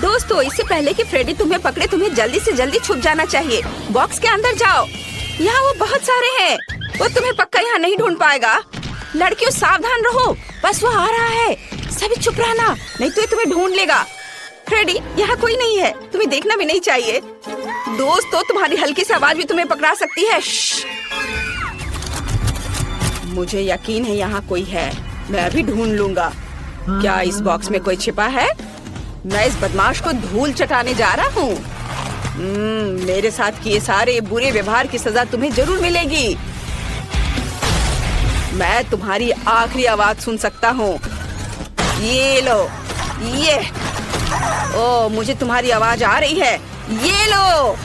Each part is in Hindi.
दोस्तों, इससे पहले कि फ्रेडी तुम्हें पकड़े, तुम्हें जल्दी से जल्दी छुप जाना चाहिए। बॉक्स के अंदर जाओ। यहाँ वो बहुत सारे हैं। वो तुम्हें पक्का यहाँ नहीं ढूंढ पाएगा। लड़कियों, सावधान रहो, बस वो आ रहा है। सभी चुप रहना, नहीं तो ये तुम्हें ढूंढ लेगा। फ्रेडी, यहाँ कोई नहीं है, तुम्हें देखना भी नहीं चाहिए। दोस्तों, तुम्हारी हल्की सी आवाज भी तुम्हें पकड़ा सकती है। मुझे यकीन है यहाँ कोई है, मैं अभी ढूंढ लूंगा। क्या इस बॉक्स में कोई छिपा है? मैं इस बदमाश को धूल चटाने जा रहा हूँ। मेरे साथ किए सारे बुरे व्यवहार की सजा तुम्हें जरूर मिलेगी। मैं तुम्हारी आखिरी आवाज सुन सकता हूँ। ये लो, ये। ओ, मुझे तुम्हारी आवाज आ रही है। ये लो।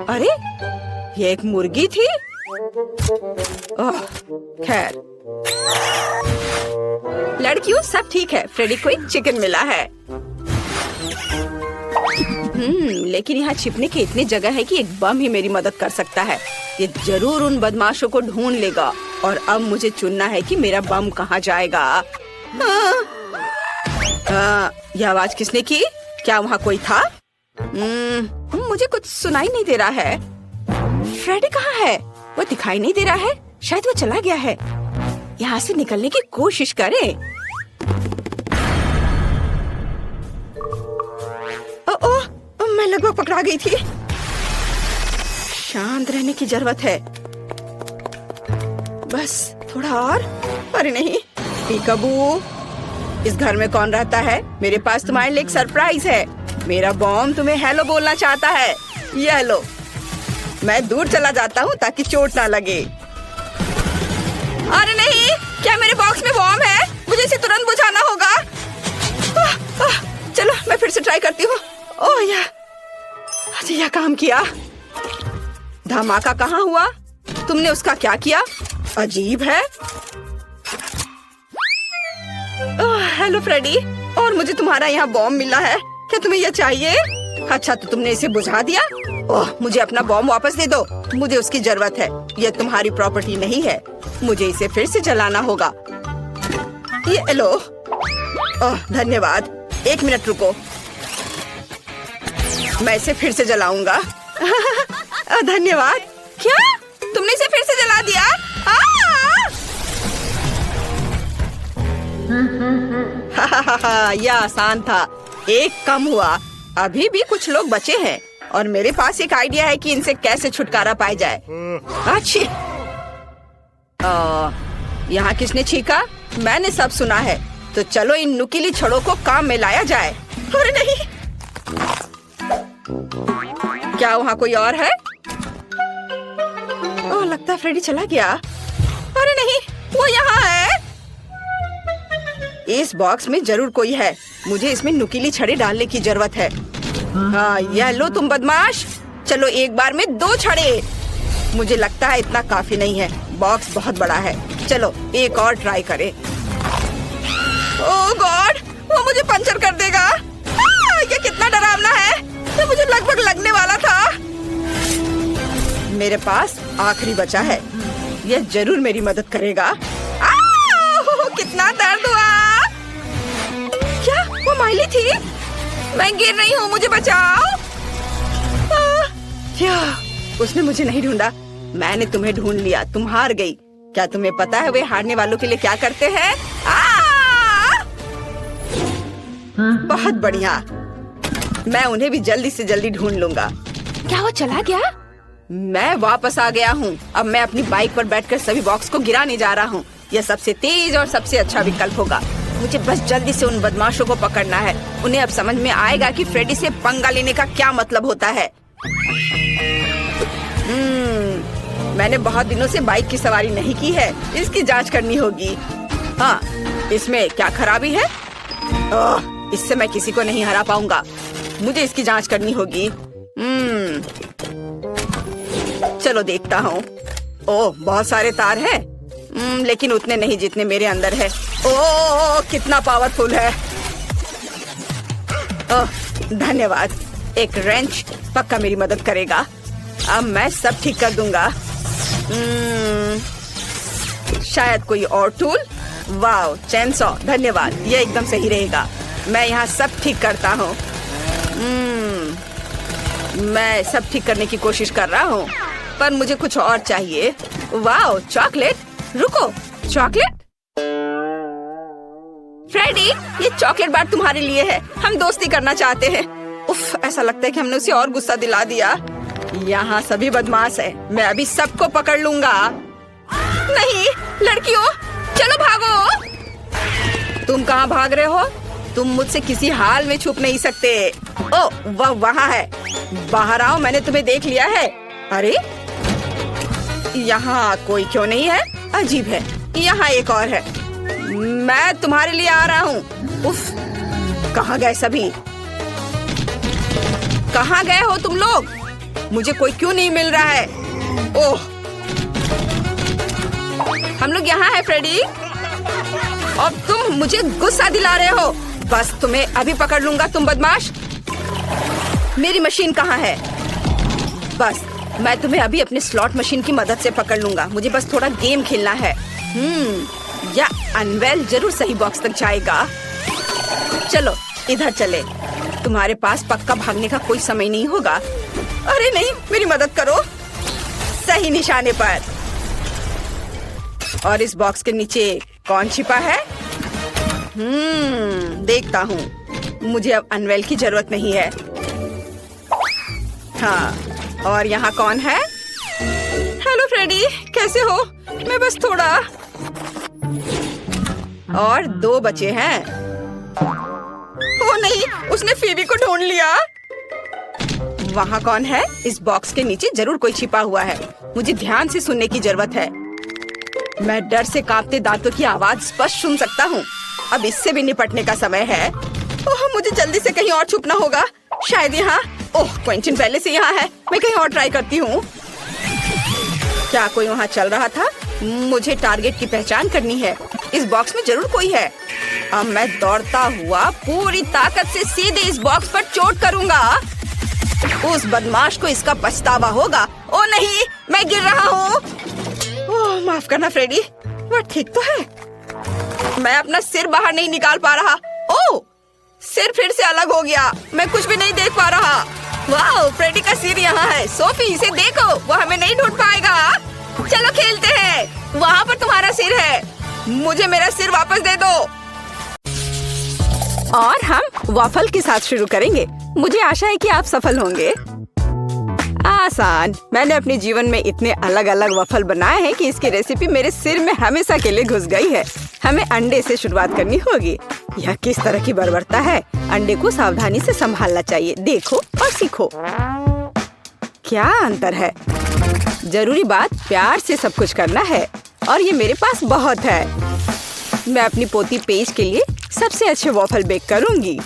अरे, ये एक मुर्गी थी। खैर, लड़कियों, सब ठीक है। फ्रेडी को एक चिकन मिला है। लेकिन यहाँ छिपने की इतनी जगह है कि एक बम ही मेरी मदद कर सकता है। ये जरूर उन बदमाशों को ढूंढ लेगा। और अब मुझे चुनना है कि मेरा बम कहाँ जाएगा। यह आवाज किसने की? क्या वहाँ कोई था? मुझे कुछ सुनाई नहीं दे रहा है। फ्रेडी कहाँ है? वो दिखाई नहीं दे रहा है। शायद वो चला गया है। यहाँ से निकलने की कोशिश करें। मैं लगभग पकड़ा गई थी। शांत रहने की जरूरत है। बस थोड़ा और। अरे नहीं, पीकाबू, इस घर में कौन रहता है? मेरे पास तुम्हारे लिए एक सरप्राइज है। मेरा बॉम्ब तुम्हें हेलो बोलना चाहता है। ये लो। मैं दूर चला जाता हूँ ताकि चोट ना लगे। अरे नहीं, क्या मेरे बॉक्स में बॉम्ब है? मुझे इसे तुरंत बुझाना होगा। चलो, मैं फिर से ट्राई करती हूँ। ओह यार, यह काम किया। धमाका कहाँ हुआ? तुमने उसका क्या किया? अजीब है। हेलो फ्रेडी, और मुझे तुम्हारा यहाँ बॉम्ब मिला है। क्या तुम्हें यह चाहिए? अच्छा, तो तुमने इसे बुझा दिया। ओह, मुझे अपना बॉम्ब वापस दे दो। मुझे उसकी जरूरत है। यह तुम्हारी प्रॉपर्टी नहीं है। मुझे इसे फिर से जलाना होगा। ये लो। ओह, धन्यवाद। एक मिनट रुको, मैं इसे फिर से जलाऊंगा। धन्यवाद। क्या? तुमने इसे फिर से जला दिया? यह आसान था। एक कम हुआ। अभी भी कुछ लोग बचे हैं और मेरे पास एक आइडिया है कि इनसे कैसे छुटकारा पाया जाए। अच्छी। यहाँ किसने छींका? मैंने सब सुना है। तो चलो इन नुकीली छड़ों को काम में लाया जाए। अरे नहीं, क्या वहाँ कोई और है? ओह, लगता है फ्रेडी चला गया। अरे नहीं, वो यहाँ है। इस बॉक्स में जरूर कोई है। मुझे इसमें नुकीली छड़े डालने की जरूरत है। हाँ, यह लो तुम बदमाश। चलो, एक बार में 2 छड़े। मुझे लगता है इतना काफी नहीं है। बॉक्स बहुत बड़ा है। चलो, एक और ट्राई करें। ओह गॉड, वो मुझे पंचर कर देगा। ये कितना डरावना है। ये मुझे लगभग लगने वाला था। मेरे पास आखिरी बचा है। यह जरूर मेरी मदद करेगा। कितना दर्द हुआ। क्या वो माइली थी? मैं गिर रही हूँ, मुझे बचाओ। क्या उसने मुझे नहीं ढूंढा? मैंने तुम्हें ढूंढ लिया। तुम हार गई। क्या तुम्हें पता है वे हारने वालों के लिए क्या करते हैं? बहुत बढ़िया। मैं उन्हें भी जल्दी से जल्दी ढूंढ लूंगा। क्या वो चला गया? मैं वापस आ गया हूँ। अब मैं अपनी बाइक पर बैठकर सभी बॉक्स को गिराने जा रहा हूँ। यह सबसे तेज और सबसे अच्छा विकल्प होगा। मुझे बस जल्दी से उन बदमाशों को पकड़ना है। उन्हें अब समझ में आएगा कि फ्रेडी से पंगा लेने का क्या मतलब होता है। मैंने बहुत दिनों से बाइक की सवारी नहीं की है। इसकी जांच करनी होगी। हाँ, इसमें क्या खराबी है? इससे मैं किसी को नहीं हरा पाऊंगा। मुझे इसकी जांच करनी होगी। चलो देखता हूँ। ओह, बहुत सारे तार हैं। लेकिन उतने नहीं जितने मेरे अंदर है। ओह, कितना पावरफुल है। ओह, धन्यवाद। एक रेंच पक्का मेरी मदद करेगा। अब मैं सब ठीक कर दूंगा। शायद कोई और टूल। वाओ, चेनसॉ, धन्यवाद। ये एकदम सही रहेगा। मैं यहाँ सब ठीक करता हूँ। मैं सब ठीक करने की कोशिश कर रहा हूँ, पर मुझे कुछ और चाहिए। Wow, chocolate. रुको, चॉकलेट? फ्रेडी, ये चॉकलेट बार तुम्हारे लिए है। हम दोस्ती करना चाहते हैं। उफ, ऐसा लगता है कि हमने उसे और गुस्सा दिला दिया। यहाँ सभी बदमाश है। मैं अभी सबको पकड़ लूंगा। नहीं, लड़कियों, चलो भागो। तुम कहाँ भाग रहे हो? तुम मुझसे किसी हाल में छुप नहीं सकते। ओ, वह वहाँ है। बाहर आओ, मैंने तुम्हें देख लिया है। अरे, यहाँ कोई क्यों नहीं है? अजीब है। यहाँ एक और है। मैं तुम्हारे लिए आ रहा हूँ। उफ, कहाँ गए सभी? कहाँ गए हो तुम लोग? मुझे कोई क्यों नहीं मिल रहा है? ओह, हम लोग यहाँ हैं फ्रेडी। और तुम मुझे गुस्सा दिला रहे हो। बस तुम्हें अभी पकड़ लूंगा, तुम बदमाश। मेरी मशीन कहाँ है? बस मैं तुम्हें अभी अपने स्लॉट मशीन की मदद से पकड़ लूंगा। मुझे बस थोड़ा गेम खेलना है। या अनवेल जरूर सही बॉक्स तक जाएगा। चलो इधर चले। तुम्हारे पास पक्का भागने का कोई समय नहीं होगा। अरे नहीं, मेरी मदद करो। सही निशाने पर। और इस बॉक्स के नीचे कौन छिपा है? देखता हूँ। मुझे अब अनवेल की जरूरत नहीं है। हाँ, और यहाँ कौन है? हेलो फ्रेडी, कैसे हो? मैं बस थोड़ा। और 2 बचे हैं। ओ नहीं, उसने फीबी को ढूंढ लिया। वहाँ कौन है? इस बॉक्स के नीचे जरूर कोई छिपा हुआ है। मुझे ध्यान से सुनने की जरूरत है। मैं डर से कांपते दांतों की आवाज स्पष्ट सुन सकता हूँ। अब इससे भी निपटने का समय है। ओह, मुझे जल्दी से कहीं और छुपना होगा। शायद यहाँ। ओह, क्विंटन पहले से यहाँ है। मैं कहीं और ट्राई करती हूँ। क्या कोई वहाँ चल रहा था? मुझे टारगेट की पहचान करनी है। इस बॉक्स में जरूर कोई है। अब मैं दौड़ता हुआ पूरी ताकत से सीधे इस बॉक्स पर चोट करूँगा। उस बदमाश को इसका पछतावा होगा। ओ नहीं, मैं गिर रहा हूँ। ओह, माफ करना फ्रेडी। वह ठीक तो है। मैं अपना सिर बाहर नहीं निकाल पा रहा। ओह, सिर फिर से अलग हो गया। मैं कुछ भी नहीं देख पा रहा। वाह, फ्रेडी का सिर यहाँ है। सोफी, इसे देखो, वो हमें नहीं ढूंढ पाएगा। चलो खेलते हैं। वहाँ पर तुम्हारा सिर है। मुझे मेरा सिर वापस दे दो। और हम वॉफल के साथ शुरू करेंगे। मुझे आशा है कि आप सफल होंगे। आसान। मैंने अपने जीवन में इतने अलग अलग वॉफल बनाए हैं कि इसकी रेसिपी मेरे सिर में हमेशा के लिए घुस गई है। हमें अंडे से शुरुआत करनी होगी। यह किस तरह की बर्बरता है? अंडे को सावधानी से संभालना चाहिए। देखो और सीखो। क्या अंतर है? जरूरी बात प्यार से सब कुछ करना है। और ये मेरे पास बहुत है। मैं अपनी पोती पेज के लिए सबसे अच्छे वॉफल बेक करूंगी।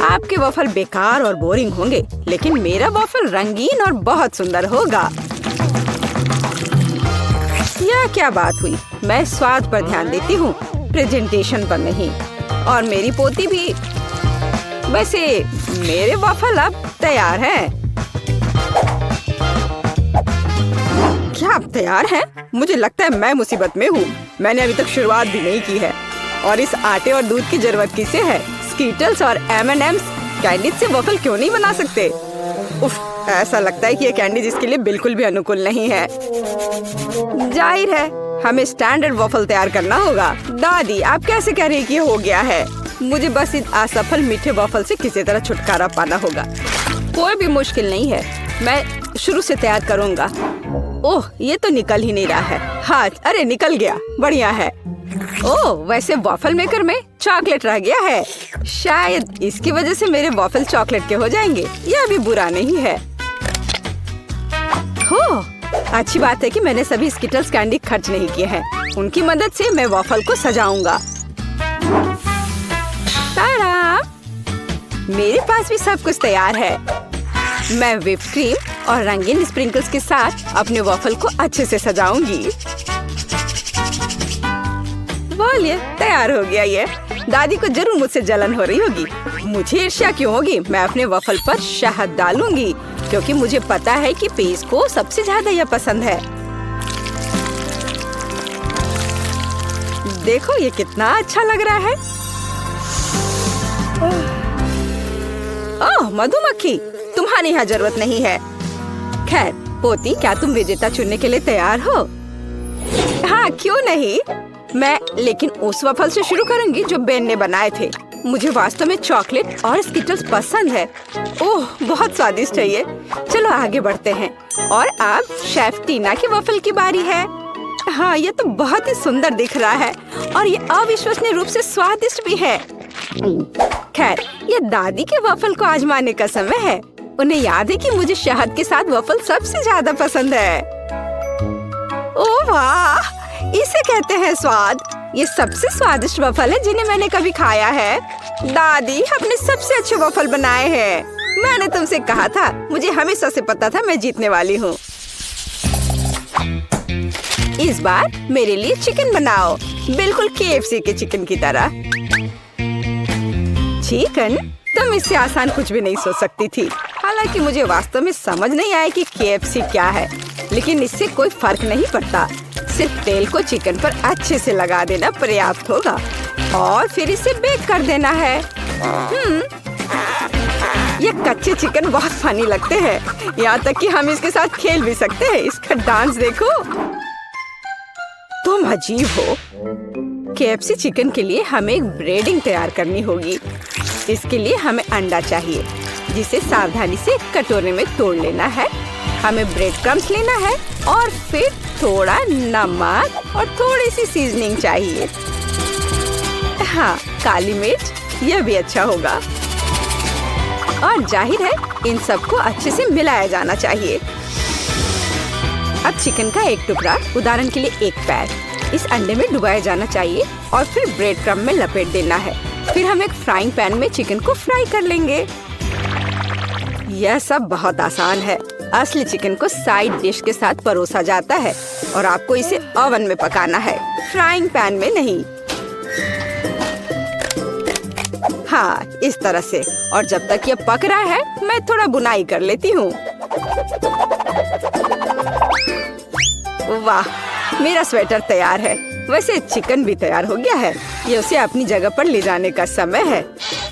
आपके वॉफल बेकार और बोरिंग होंगे, लेकिन मेरा वॉफल रंगीन और बहुत सुंदर होगा। यह क्या बात हुई? मैं स्वाद पर ध्यान देती हूँ, प्रेजेंटेशन पर नहीं। और मेरी पोती भी। वैसे मेरे वॉफल अब तैयार हैं। क्या आप तैयार हैं? मुझे लगता है मैं मुसीबत में हूँ। मैंने अभी तक शुरुआत भी नहीं की है। और इस आटे और दूध की जरूरत किसे है? स्कीटल्स और M&M's कैंडी से वॉफल क्यों नहीं बना सकते? उफ, ऐसा लगता है कि ये कैंडीज इसके लिए बिल्कुल भी अनुकूल नहीं है। जाहिर है हमें स्टैंडर्ड वॉफल तैयार करना होगा। दादी, आप कैसे कह रही कि ये हो गया है? मुझे बस इस असफल मीठे वॉफल से किसी तरह छुटकारा पाना होगा। कोई भी मुश्किल नहीं है। मैं शुरू से तैयार करूँगा। ओह, ये तो निकल ही नहीं रहा है। हाँ, अरे निकल गया। बढ़िया है। ओह, वैसे वॉफल मेकर में चॉकलेट रह गया है। शायद इसकी वजह से मेरे वॉफल चॉकलेट के हो जाएंगे। यह भी बुरा नहीं है। हो, अच्छी बात है कि मैंने सभी स्किटल्स कैंडी खर्च नहीं किए हैं। उनकी मदद से मैं वॉफल को सजाऊंगा। तारा! मेरे पास भी सब कुछ तैयार है। मैं व्हिप क्रीम और रंगीन स्प्रिंकल्स के साथ अपने वॉफल को अच्छे से सजाऊंगी। बोलिए, तैयार हो गया ये। दादी को जरूर मुझसे जलन हो रही होगी। मुझे ईर्ष्या क्यों होगी? मैं अपने वॉफल पर शहद डालूंगी क्योंकि मुझे पता है कि पेज को सबसे ज्यादा यह पसंद है। देखो ये कितना अच्छा लग रहा है। ओह मधुमक्खी, तुम्हारी यहाँ जरूरत नहीं है। खैर पोती, क्या तुम विजेता चुनने के लिए तैयार हो? हाँ क्यों नहीं, मैं लेकिन उस वफल से शुरू करूंगी जो बेन ने बनाए थे। मुझे वास्तव में चॉकलेट और स्किटल्स पसंद है। ओह बहुत स्वादिष्ट है ये। चलो आगे बढ़ते हैं। और अब शेफ टीना की वफल की बारी है। हाँ ये तो बहुत ही सुंदर दिख रहा है और ये अविश्वसनीय रूप से स्वादिष्ट भी है। खैर ये दादी के वफल को आजमाने का समय है। उन्हें याद है कि मुझे शहद के साथ वफल सबसे ज्यादा पसंद है। ओह वाह, इसे कहते हैं स्वाद। ये सबसे स्वादिष्ट वफल है जिन्हें मैंने कभी खाया है। दादी अपने सबसे अच्छे वफल बनाए हैं। मैंने तुमसे कहा था, मुझे हमेशा से पता था मैं जीतने वाली हूँ। इस बार मेरे लिए चिकन बनाओ, बिल्कुल KFC के चिकन की तरह। चिकन? तुम इससे आसान कुछ भी नहीं सोच सकती थी। हालांकि मुझे वास्तव में समझ नहीं आया कि KFC क्या है, लेकिन इससे कोई फर्क नहीं पड़ता। सिर्फ तेल को चिकन पर अच्छे से लगा देना पर्याप्त होगा और फिर इसे बेक कर देना है। ये कच्चे चिकन बहुत फनी लगते हैं, यहाँ तक कि हम इसके साथ खेल भी सकते हैं। इसका डांस देखो। तुम अजीब हो। KFC चिकन के लिए हमें एक ब्रेडिंग तैयार करनी होगी। इसके लिए हमें अंडा चाहिए, जिसे सावधानी से एक कटोरे में तोड़ लेना है। हमें ब्रेड क्रम्स लेना है और फिर थोड़ा नमक और थोड़ी सी सीजनिंग चाहिए। हाँ, काली मिर्च, यह भी अच्छा होगा। और जाहिर है इन सबको अच्छे से मिलाया जाना चाहिए। अब चिकन का एक टुकड़ा, उदाहरण के लिए एक पैर, इस अंडे में डुबाया जाना चाहिए और फिर ब्रेड क्रम्ब में लपेट देना है। फिर हम एक फ्राइंग पैन में चिकन को फ्राई कर लेंगे। यह सब बहुत आसान है। असली चिकन को साइड डिश के साथ परोसा जाता है और आपको इसे ओवन में पकाना है, फ्राइंग पैन में नहीं। हाँ, इस तरह से। और जब तक ये पक रहा है, मैं थोड़ा बुनाई कर लेती हूँ। वाह, मेरा स्वेटर तैयार है। वैसे चिकन भी तैयार हो गया है। ये उसे अपनी जगह पर ले जाने का समय है।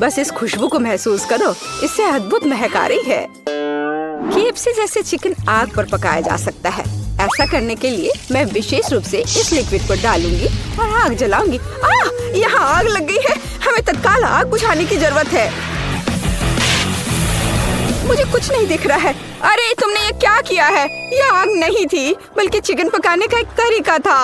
बस इस खुशबू को महसूस करो, इससे अद्भुत महक आ रही है। KFC जैसे चिकन आग पर पकाया जा सकता है। ऐसा करने के लिए मैं विशेष रूप से इस लिक्विड को डालूंगी और आग जलाऊंगी। यहाँ आग लग गई है। हमें तत्काल आग बुझाने की जरूरत है। मुझे कुछ नहीं दिख रहा है। अरे तुमने ये क्या किया है? ये आग नहीं थी, बल्कि चिकन पकाने का एक तरीका था।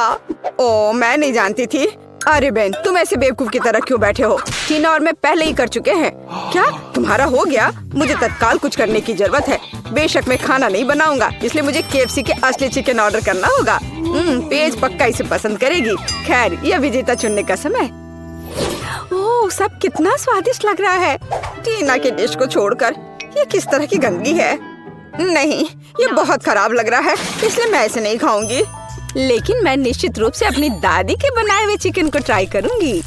ओह, मैं नहीं जानती थी। अरे बेन, तुम ऐसे बेवकूफ की तरह क्यों बैठे हो? टीना और मैं पहले ही कर चुके हैं। क्या तुम्हारा हो गया? मुझे तत्काल कुछ करने की जरूरत है। बेशक मैं खाना नहीं बनाऊंगा, इसलिए मुझे KFC के असली चिकन ऑर्डर करना होगा। पेज पक्का इसे पसंद करेगी। खैर, यह विजेता चुनने का समय। ओह, सब कितना स्वादिष्ट लग रहा है। टीना के डिश को छोड़कर ये किस तरह की गंदगी है? नहीं, ये बहुत खराब लग रहा है, इसलिए मैं इसे नहीं खाऊंगी। लेकिन मैं निश्चित रूप से अपनी दादी के बनाए हुए चिकन को ट्राई करूंगी।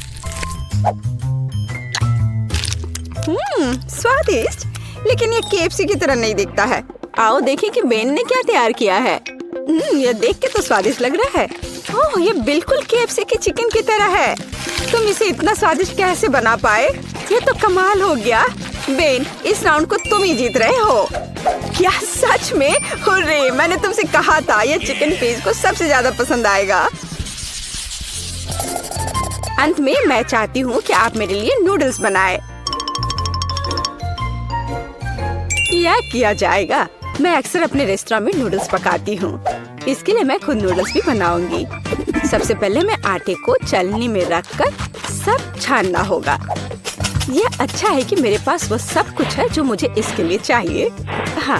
स्वादिष्ट, लेकिन ये KFC की तरह नहीं दिखता है। आओ देखें कि बेन ने क्या तैयार किया है। ये देख के तो स्वादिष्ट लग रहा है। ओह, ये बिल्कुल KFC के चिकन की तरह है। तुम इसे इतना स्वादिष्ट कैसे बना पाए? ये तो कमाल हो गया। बेन, इस राउंड को तुम ही जीत रहे हो। क्या सच में? हुर्रे, मैंने तुमसे कहा था ये चिकन पेज को सबसे ज्यादा पसंद आएगा। अंत में मैं चाहती हूँ कि आप मेरे लिए नूडल्स बनाएं। यह किया जाएगा। मैं अक्सर अपने रेस्टोरेंट में नूडल्स पकाती हूँ। इसके लिए मैं खुद नूडल्स भी बनाऊंगी। सबसे पहले मैं आटे को चलनी में रखकर सब छानना होगा। यह अच्छा है कि मेरे पास वो सब कुछ है जो मुझे इसके लिए चाहिए। हाँ,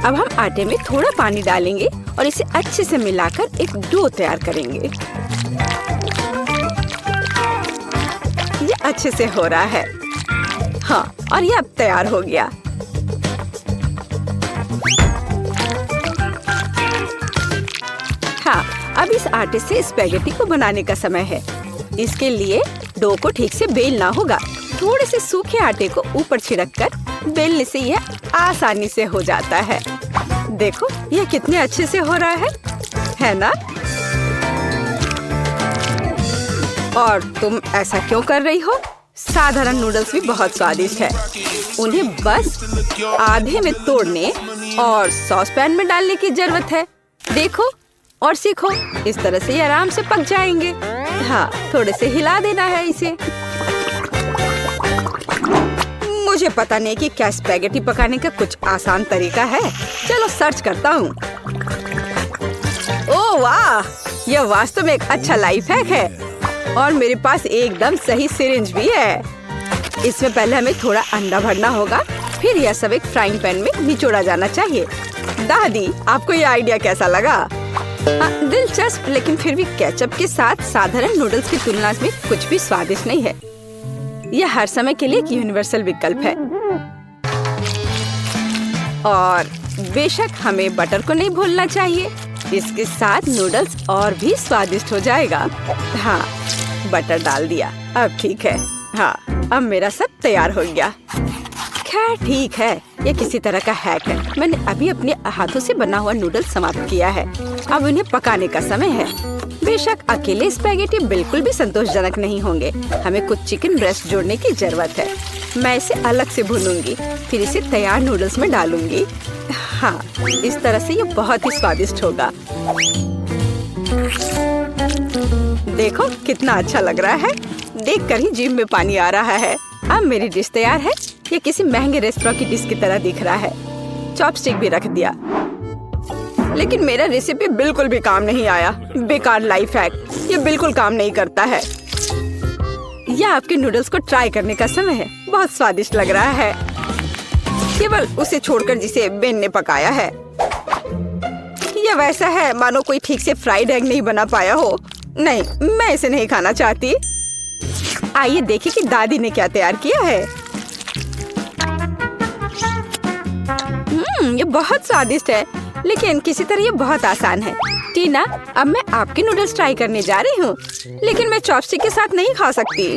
अब हम आटे में थोड़ा पानी डालेंगे और इसे अच्छे से मिलाकर एक डो तैयार करेंगे। ये अच्छे से हो रहा है। हाँ, और ये अब तैयार हो गया। हाँ, अब इस आटे से स्पैगेटी को बनाने का समय है। इसके लिए डो को ठीक से बेलना होगा। थोड़े से सूखे आटे को ऊपर छिड़ककर बेलने से यह आसानी से हो जाता है। देखो, यह कितने अच्छे से हो रहा है ना? और तुम ऐसा क्यों कर रही हो? साधारण नूडल्स भी बहुत स्वादिष्ट है। उन्हें बस आधे में तोड़ने और सॉस पैन में डालने की जरूरत है। देखो और सीखो, इस तरह से ये आराम से पक जाएंगे। हाँ, थोड़े से हिला देना है इसे। मुझे पता नहीं कि क्या स्पैगेटी पकाने का कुछ आसान तरीका है। चलो सर्च करता हूँ। ओह वाह, यह वास्तव में एक अच्छा लाइफ हैक है। और मेरे पास एकदम सही सिरिंज भी है। इसमें पहले हमें थोड़ा अंडा भरना होगा, फिर यह सब एक फ्राइंग पैन में निचोड़ा जाना चाहिए। दादी, आपको यह आइडिया कैसा लगा? दिलचस्प, लेकिन फिर भी केचप के साथ साधारण नूडल्स की तुलना में कुछ भी स्वादिष्ट नहीं है। यह हर समय के लिए एक यूनिवर्सल विकल्प है। और बेशक हमें बटर को नहीं भूलना चाहिए। इसके साथ नूडल्स और भी स्वादिष्ट हो जाएगा। हाँ, बटर डाल दिया, अब ठीक है। हाँ, अब मेरा सब तैयार हो गया। खैर ठीक है, ये किसी तरह का हैक है। मैंने अभी अपने हाथों से बना हुआ नूडल्स समाप्त किया है। अब उन्हें पकाने का समय है। बेशक अकेले स्पैगेटी बिल्कुल भी संतोषजनक नहीं होंगे। हमें कुछ चिकन ब्रेस्ट जोड़ने की जरूरत है। मैं इसे अलग से भूनूंगी, फिर इसे तैयार नूडल्स में डालूंगी। हाँ, इस तरह से ये बहुत ही स्वादिष्ट होगा। देखो कितना अच्छा लग रहा है। देखकर ही जीभ में पानी आ रहा है। अब मेरी डिश तैयार है। ये किसी महंगे रेस्टोरेंट की डिश की तरह दिख रहा है। चॉपस्टिक भी रख दिया, लेकिन मेरा रेसिपी बिल्कुल भी काम नहीं आया। बेकार लाइफ हैक, ये बिल्कुल काम नहीं करता है। यह आपके नूडल्स को ट्राई करने का समय है। बहुत स्वादिष्ट लग रहा है, केवल उसे छोड़कर जिसे बेन ने पकाया है। यह वैसा है मानो कोई ठीक से फ्राइड एग नहीं बना पाया हो। नहीं, मैं इसे नहीं खाना चाहती। आइए देखिए कि दादी ने क्या तैयार किया है। ये बहुत स्वादिष्ट है, लेकिन किसी तरह ये बहुत आसान है। टीना, अब मैं आपके नूडल्स ट्राई करने जा रही हूँ, लेकिन मैं चॉपस्टिक के साथ नहीं खा सकती।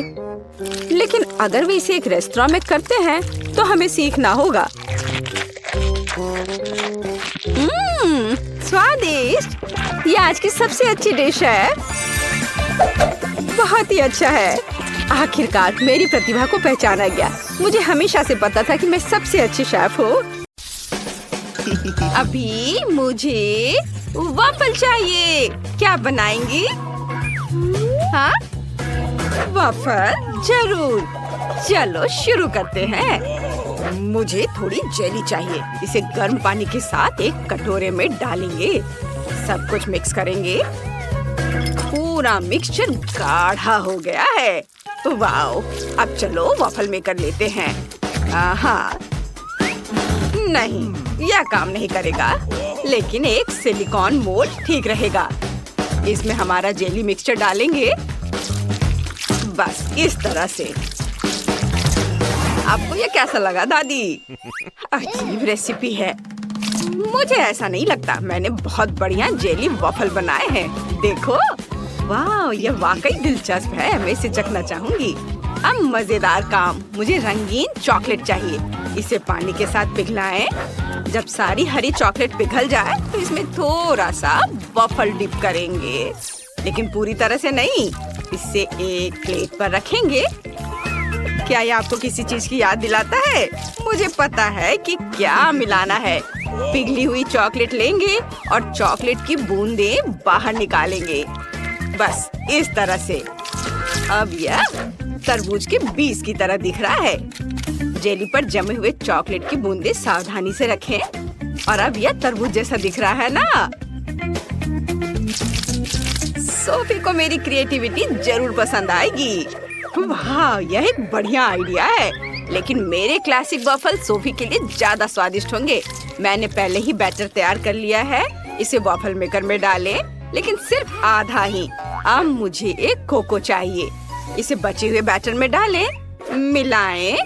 लेकिन अगर वे इसे एक रेस्टोरेंट में करते हैं तो हमें सीखना होगा। स्वादिष्ट, ये आज की सबसे अच्छी डिश है। बहुत ही अच्छा है। आखिरकार मेरी प्रतिभा को पहचाना गया। मुझे हमेशा से पता था कि मैं सबसे अच्छी शेफ हूँ। अभी मुझे वॉफल चाहिए। क्या बनाएंगी? हाँ, वॉफल जरूर। चलो शुरू करते हैं। मुझे थोड़ी जेली चाहिए। इसे गर्म पानी के साथ एक कटोरे में डालेंगे। सब कुछ मिक्स करेंगे। पूरा मिक्सचर गाढ़ा हो गया है। वाओ, अब चलो वॉफल मेकर लेते हैं। हाँ, नहीं, यह काम नहीं करेगा, लेकिन एक सिलिकॉन मोल्ड ठीक रहेगा। इसमें हमारा जेली मिक्सचर डालेंगे, बस इस तरह से। आपको यह कैसा लगा दादी? अजीब रेसिपी है। मुझे ऐसा नहीं लगता। मैंने बहुत बढ़िया जेली वॉफल बनाए हैं। देखो, वाह, यह वाकई दिलचस्प है। मैं इसे चखना चाहूंगी। अब मजेदार काम, मुझे रंगीन चॉकलेट चाहिए। इसे पानी के साथ पिघलाएं। जब सारी हरी चॉकलेट पिघल जाए तो इसमें थोड़ा सा वॉफल डिप करेंगे, लेकिन पूरी तरह से नहीं। इसे एक प्लेट पर रखेंगे। क्या ये आपको किसी चीज की याद दिलाता है? मुझे पता है कि क्या मिलाना है। पिघली हुई चॉकलेट लेंगे और चॉकलेट की बूंदें बाहर निकालेंगे, बस इस तरह से। अब यह तरबूज के बीज की तरह दिख रहा है। जेली पर जमे हुए चॉकलेट की बूंदें सावधानी से रखें। और अब यह तरबूज जैसा दिख रहा है ना? सोफी को मेरी क्रिएटिविटी जरूर पसंद आएगी। वाह, यह एक बढ़िया आइडिया है, लेकिन मेरे क्लासिक वॉफल सोफी के लिए ज्यादा स्वादिष्ट होंगे। मैंने पहले ही बैटर तैयार कर लिया है। इसे वॉफल मेकर में डालें, लेकिन सिर्फ आधा ही। अब मुझे एक कोको चाहिए। इसे बचे हुए बैटर में डालें, मिलाएं,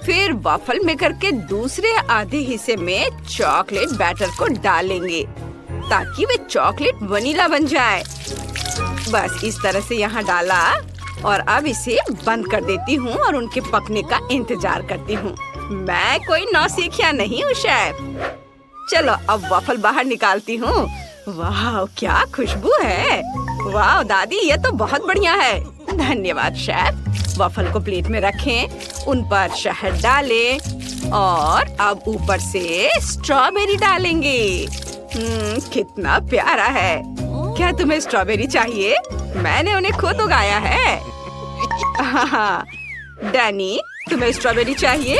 फिर वॉफल मेकर के दूसरे आधे हिस्से में चॉकलेट बैटर को डालेंगे ताकि वे चॉकलेट वनीला बन जाए। बस इस तरह से यहाँ डाला और अब इसे बंद कर देती हूँ और उनके पकने का इंतजार करती हूँ। मैं कोई नौसिखिया नहीं हूँ शेफ। चलो अब वॉफल बाहर निकालती हूँ। वाह, क्या खुशबू है। वाह दादी, ये तो बहुत बढ़िया है। धन्यवाद शेफ। वॉफल को प्लेट में रखें, उन पर शहद डालें और अब ऊपर से स्ट्रॉबेरी डालेंगे। कितना प्यारा है। क्या तुम्हें स्ट्रॉबेरी चाहिए? मैंने उन्हें खुद उगाया है। डैनी, तुम्हें स्ट्रॉबेरी चाहिए?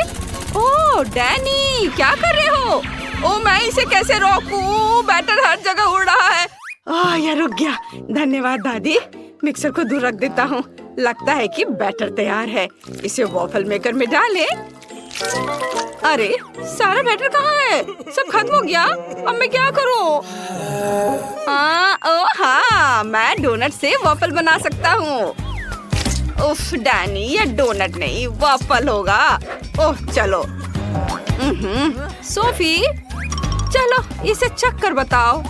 ओह डैनी, क्या कर रहे हो? ओह मैं इसे कैसे रोकूं? बैटर हर जगह उड़ रहा है। यह रुक गया। धन्यवाद दादी। मिक्सर को दूर रख देता हूँ। लगता है कि बैटर तैयार है। इसे वॉफल मेकर में डालें। अरे सारा बैटर कहाँ है? सब खत्म हो गया। अब मैं क्या करूँ? हाँ, मैं डोनट से वॉफल बना सकता हूँ। उफ डैनी, ये डोनट नहीं वॉफल होगा। ओह चलो। सोफी, चलो इसे चख कर बताओ।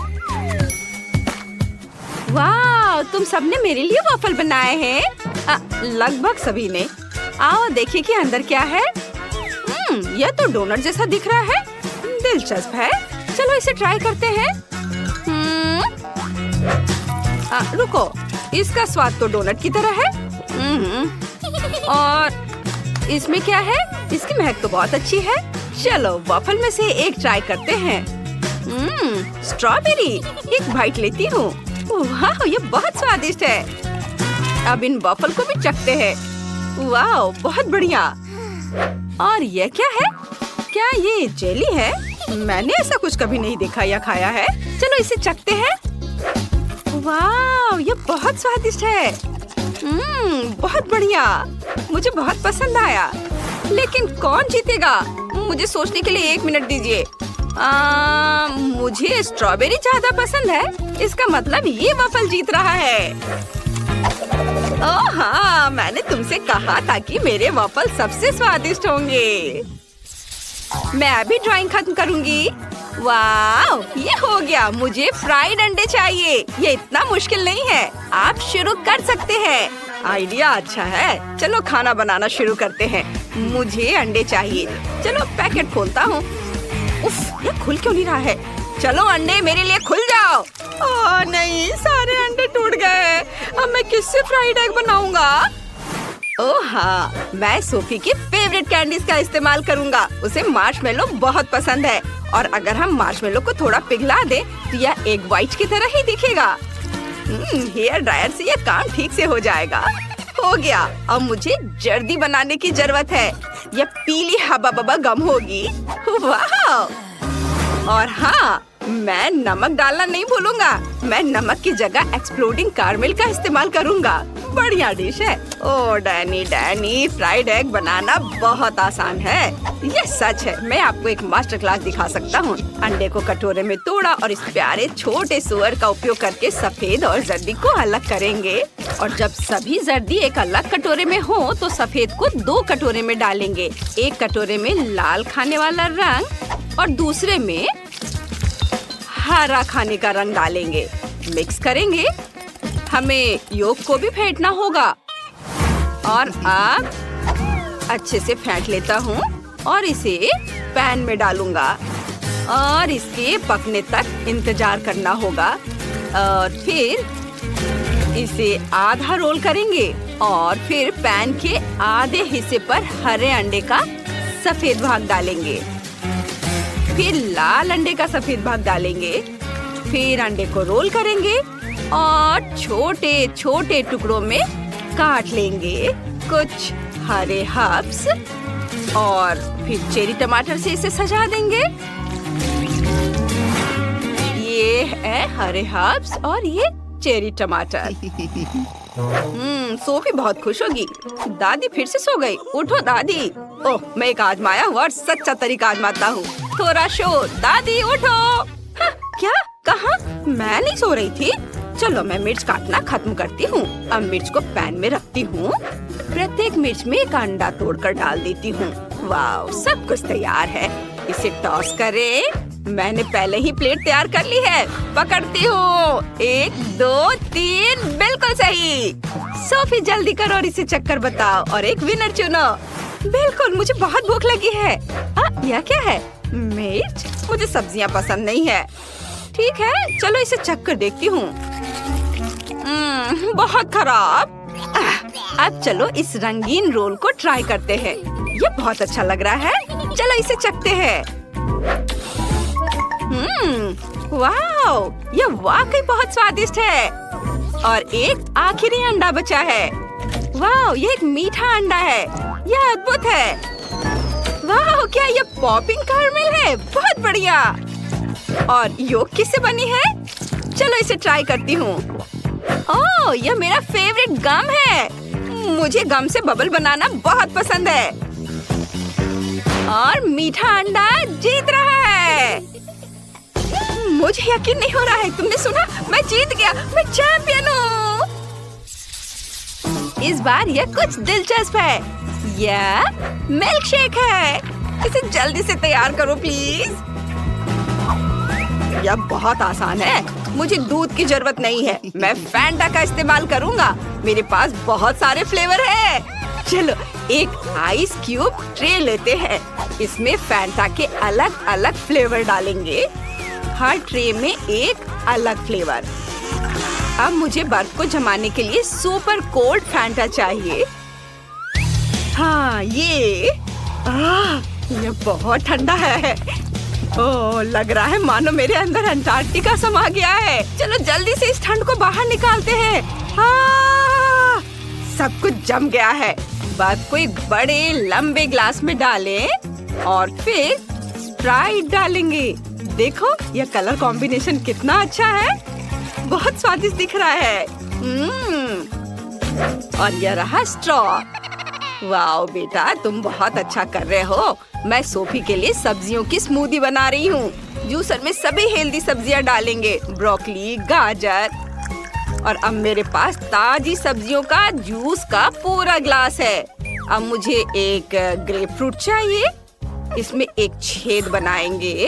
वाह, तुम सबने मेरे लिए वॉफल बनाए हैं। लगभग सभी ने। आओ देखिए कि अंदर क्या है। यह तो डोनट जैसा दिख रहा है। दिलचस्प है। चलो इसे ट्राई करते हैं। रुको, इसका स्वाद तो डोनट की तरह है। और इसमें क्या है? इसकी महक तो बहुत अच्छी है। चलो वॉफल में से एक ट्राई करते हैं। स्ट्रॉबेरी, एक बाइट लेती हूँ। वाह, ये बहुत स्वादिष्ट है। अब इन वॉफल को भी चखते हैं। वाह, बहुत बढ़िया। और ये क्या है? क्या ये जेली है? मैंने ऐसा कुछ कभी नहीं देखा या खाया है। चलो इसे चखते हैं। वाह, ये बहुत स्वादिष्ट है। बहुत बढ़िया। मुझे बहुत पसंद आया। लेकिन कौन जीतेगा? मुझे सोचने के लिए 1 मिनट दीजिए। मुझे स्ट्रॉबेरी ज्यादा पसंद है। इसका मतलब ये वॉफल जीत रहा है। ओह हाँ, मैंने तुमसे कहा था कि मेरे वॉफल सबसे स्वादिष्ट होंगे। मैं अभी ड्राइंग खत्म करूंगी। वाह, ये हो गया। मुझे फ्राइड अंडे चाहिए। ये इतना मुश्किल नहीं है। आप शुरू कर सकते हैं। आइडिया अच्छा है। चलो खाना बनाना शुरू करते हैं। मुझे अंडे चाहिए। चलो पैकेट खोलता हूँ। उफ, ये खुल क्यों नहीं रहा है? चलो अंडे मेरे लिए खुल जाओ। ओह नहीं, सारे अंडे टूट गए। अब मैं किससे फ्राइड एग बनाऊंगा? ओह हाँ, मैं सोफी की फेवरेट कैंडीज का इस्तेमाल करूंगा। उसे मार्शमेलो बहुत पसंद है और अगर हम मार्शमेलो को थोड़ा पिघला दे तो यह एग व्हाइट की तरह ही दिखेगा। हेयर ड्रायर से यह काम ठीक से हो जाएगा। हो गया। अब मुझे जर्दी बनाने की जरूरत है। यह पीली हबा बबा गम होगी। वाह! और हाँ, मैं नमक डालना नहीं भूलूंगा। मैं नमक की जगह एक्सप्लोडिंग कारमेल का इस्तेमाल करूंगा। बढ़िया डिश है। ओह डैनी, फ्राइड एग बनाना बहुत आसान है। ये सच है। मैं आपको एक मास्टर क्लास दिखा सकता हूँ। अंडे को कटोरे में तोड़ा और इस प्यारे छोटे सुअर का उपयोग करके सफेद और जर्दी को अलग करेंगे। और जब सभी जर्दी एक अलग कटोरे में हो तो सफेद को 2 कटोरे में डालेंगे। एक कटोरे में लाल खाने वाला रंग और दूसरे में हरा खाने का रंग डालेंगे। मिक्स करेंगे। हमें योग को भी फेंटना होगा। और अब अच्छे से फेंट लेता हूँ और इसे पैन में डालूंगा और इसके पकने तक इंतजार करना होगा। और फिर इसे आधा रोल करेंगे और फिर पैन के आधे हिस्से पर हरे अंडे का सफेद भाग डालेंगे। फिर लाल अंडे का सफेद भाग डालेंगे। फिर अंडे को रोल करेंगे और छोटे छोटे टुकड़ों में काट लेंगे। कुछ हरे हर्ब्स और फिर चेरी टमाटर से इसे सजा देंगे। ये है हरे हर्ब्स और ये चेरी टमाटर। सोफी बहुत खुश होगी। दादी फिर से सो गई। उठो दादी। ओह, मैं एक आजमाया हुआ और सच्चा तरीका आजमाता हूँ। थोड़ा शोर। दादी उठो। हाँ, क्या? कहाँ? मैं नहीं सो रही थी। चलो मैं मिर्च काटना खत्म करती हूँ। अब मिर्च को पैन में रखती हूँ। प्रत्येक मिर्च में एक अंडा तोड़कर डाल देती हूँ। वाह, सब कुछ तैयार है। इसे टॉस करें। मैंने पहले ही प्लेट तैयार कर ली है। पकड़ती हूँ। 1 2 3, बिल्कुल सही। सोफी जल्दी करो और इसे चक्कर बताओ और एक विनर चुनो। बिल्कुल, मुझे बहुत भूख लगी है। यह क्या है? मिर्च? मुझे सब्जियाँ पसंद नहीं है। ठीक है, चलो इसे चख कर देखती हूँ। बहुत खराब। अब चलो इस रंगीन रोल को ट्राई करते हैं। ये बहुत अच्छा लग रहा है। चलो इसे चखते हैं। वाओ, ये वाकई बहुत स्वादिष्ट है। और एक आखिरी अंडा बचा है। वाओ, ये एक मीठा अंडा है। यह अद्भुत है। वाओ, क्या ये पॉपिंग कैरमेल है? बहुत बढ़िया। और योग किससे बनी है? चलो इसे ट्राई करती हूँ। ओह, यह मेरा फेवरेट गम है। मुझे गम से बबल बनाना बहुत पसंद है। और मीठा अंडा जीत रहा है। मुझे यकीन नहीं हो रहा है। तुमने सुना? मैं जीत गया। मैं चैंपियन हूँ। इस बार यह कुछ दिलचस्प है। यह मिल्क शेक है। इसे जल्दी से तैयार करो प्लीज। यह बहुत आसान है। मुझे दूध की जरूरत नहीं है। मैं फैंटा का इस्तेमाल करूंगा। मेरे पास बहुत सारे फ्लेवर है। चलो एक आइस क्यूब ट्रे लेते हैं। इसमें फैंटा के अलग अलग फ्लेवर डालेंगे। हर ट्रे में एक अलग फ्लेवर। अब मुझे बर्फ को जमाने के लिए सुपर कोल्ड फैंटा चाहिए। हाँ, ये बहुत ठंडा है। ओह, लग रहा है मानो मेरे अंदर अंटार्कटिका समा गया है। चलो जल्दी से इस ठंड को बाहर निकालते हैं। सब कुछ जम गया है। बर्फ को एक बड़े लंबे ग्लास में डालें और फिर स्प्राइट डालेंगे। देखो यह कलर कॉम्बिनेशन कितना अच्छा है। बहुत स्वादिष्ट दिख रहा है। और यह रहा स्ट्रॉ। वाओ बेटा, तुम बहुत अच्छा कर रहे हो। मैं सोफी के लिए सब्जियों की स्मूदी बना रही हूँ। जूसर में सभी हेल्दी सब्जियाँ डालेंगे। ब्रोकली, गाजर। और अब मेरे पास ताजी सब्जियों का जूस का पूरा ग्लास है। अब मुझे एक ग्रेप फ्रूट चाहिए। इसमें एक छेद बनाएंगे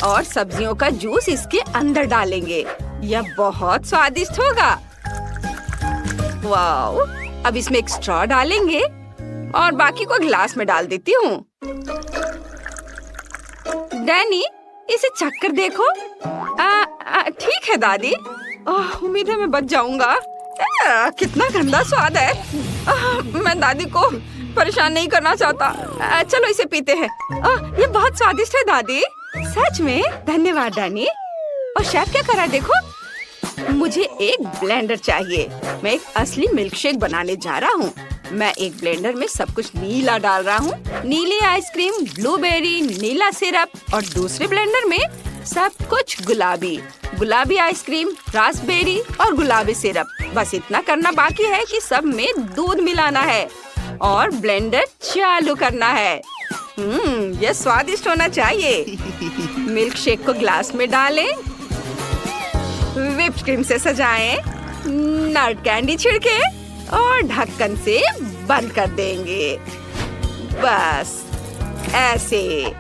और सब्जियों का जूस इसके अंदर डालेंगे। यह बहुत स्वादिष्ट होगा। वाओ, अब इसमें एक स्ट्रॉ डालेंगे और बाकी को ग्लास में डाल देती हूँ। डैनी, इसे चखकर देखो। ठीक है दादी। उम्मीद है मैं बच जाऊंगा। कितना गंदा स्वाद है। मैं दादी को परेशान नहीं करना चाहता। चलो इसे पीते हैं। ये बहुत स्वादिष्ट है दादी। सच में? धन्यवाद डैनी। और शेफ क्या कर रहा है देखो। मुझे एक ब्लेंडर चाहिए। मैं एक असली मिल्कशेक बनाने जा रहा हूँ। मैं एक ब्लेंडर में सब कुछ नीला डाल रहा हूँ। नीली आइसक्रीम, ब्लूबेरी, नीला सिरप। और दूसरे ब्लेंडर में सब कुछ गुलाबी। गुलाबी आइसक्रीम, रास्पबेरी और गुलाबी सिरप। बस इतना करना बाकी है कि सब में दूध मिलाना है और ब्लेंडर चालू करना है। यह स्वादिष्ट होना चाहिए। मिल्क शेक को ग्लास में डालें, व्हिप्ड क्रीम से सजाएं, नट कैंडी छिड़के और ढक्कन से बंद कर देंगे। बस ऐसे।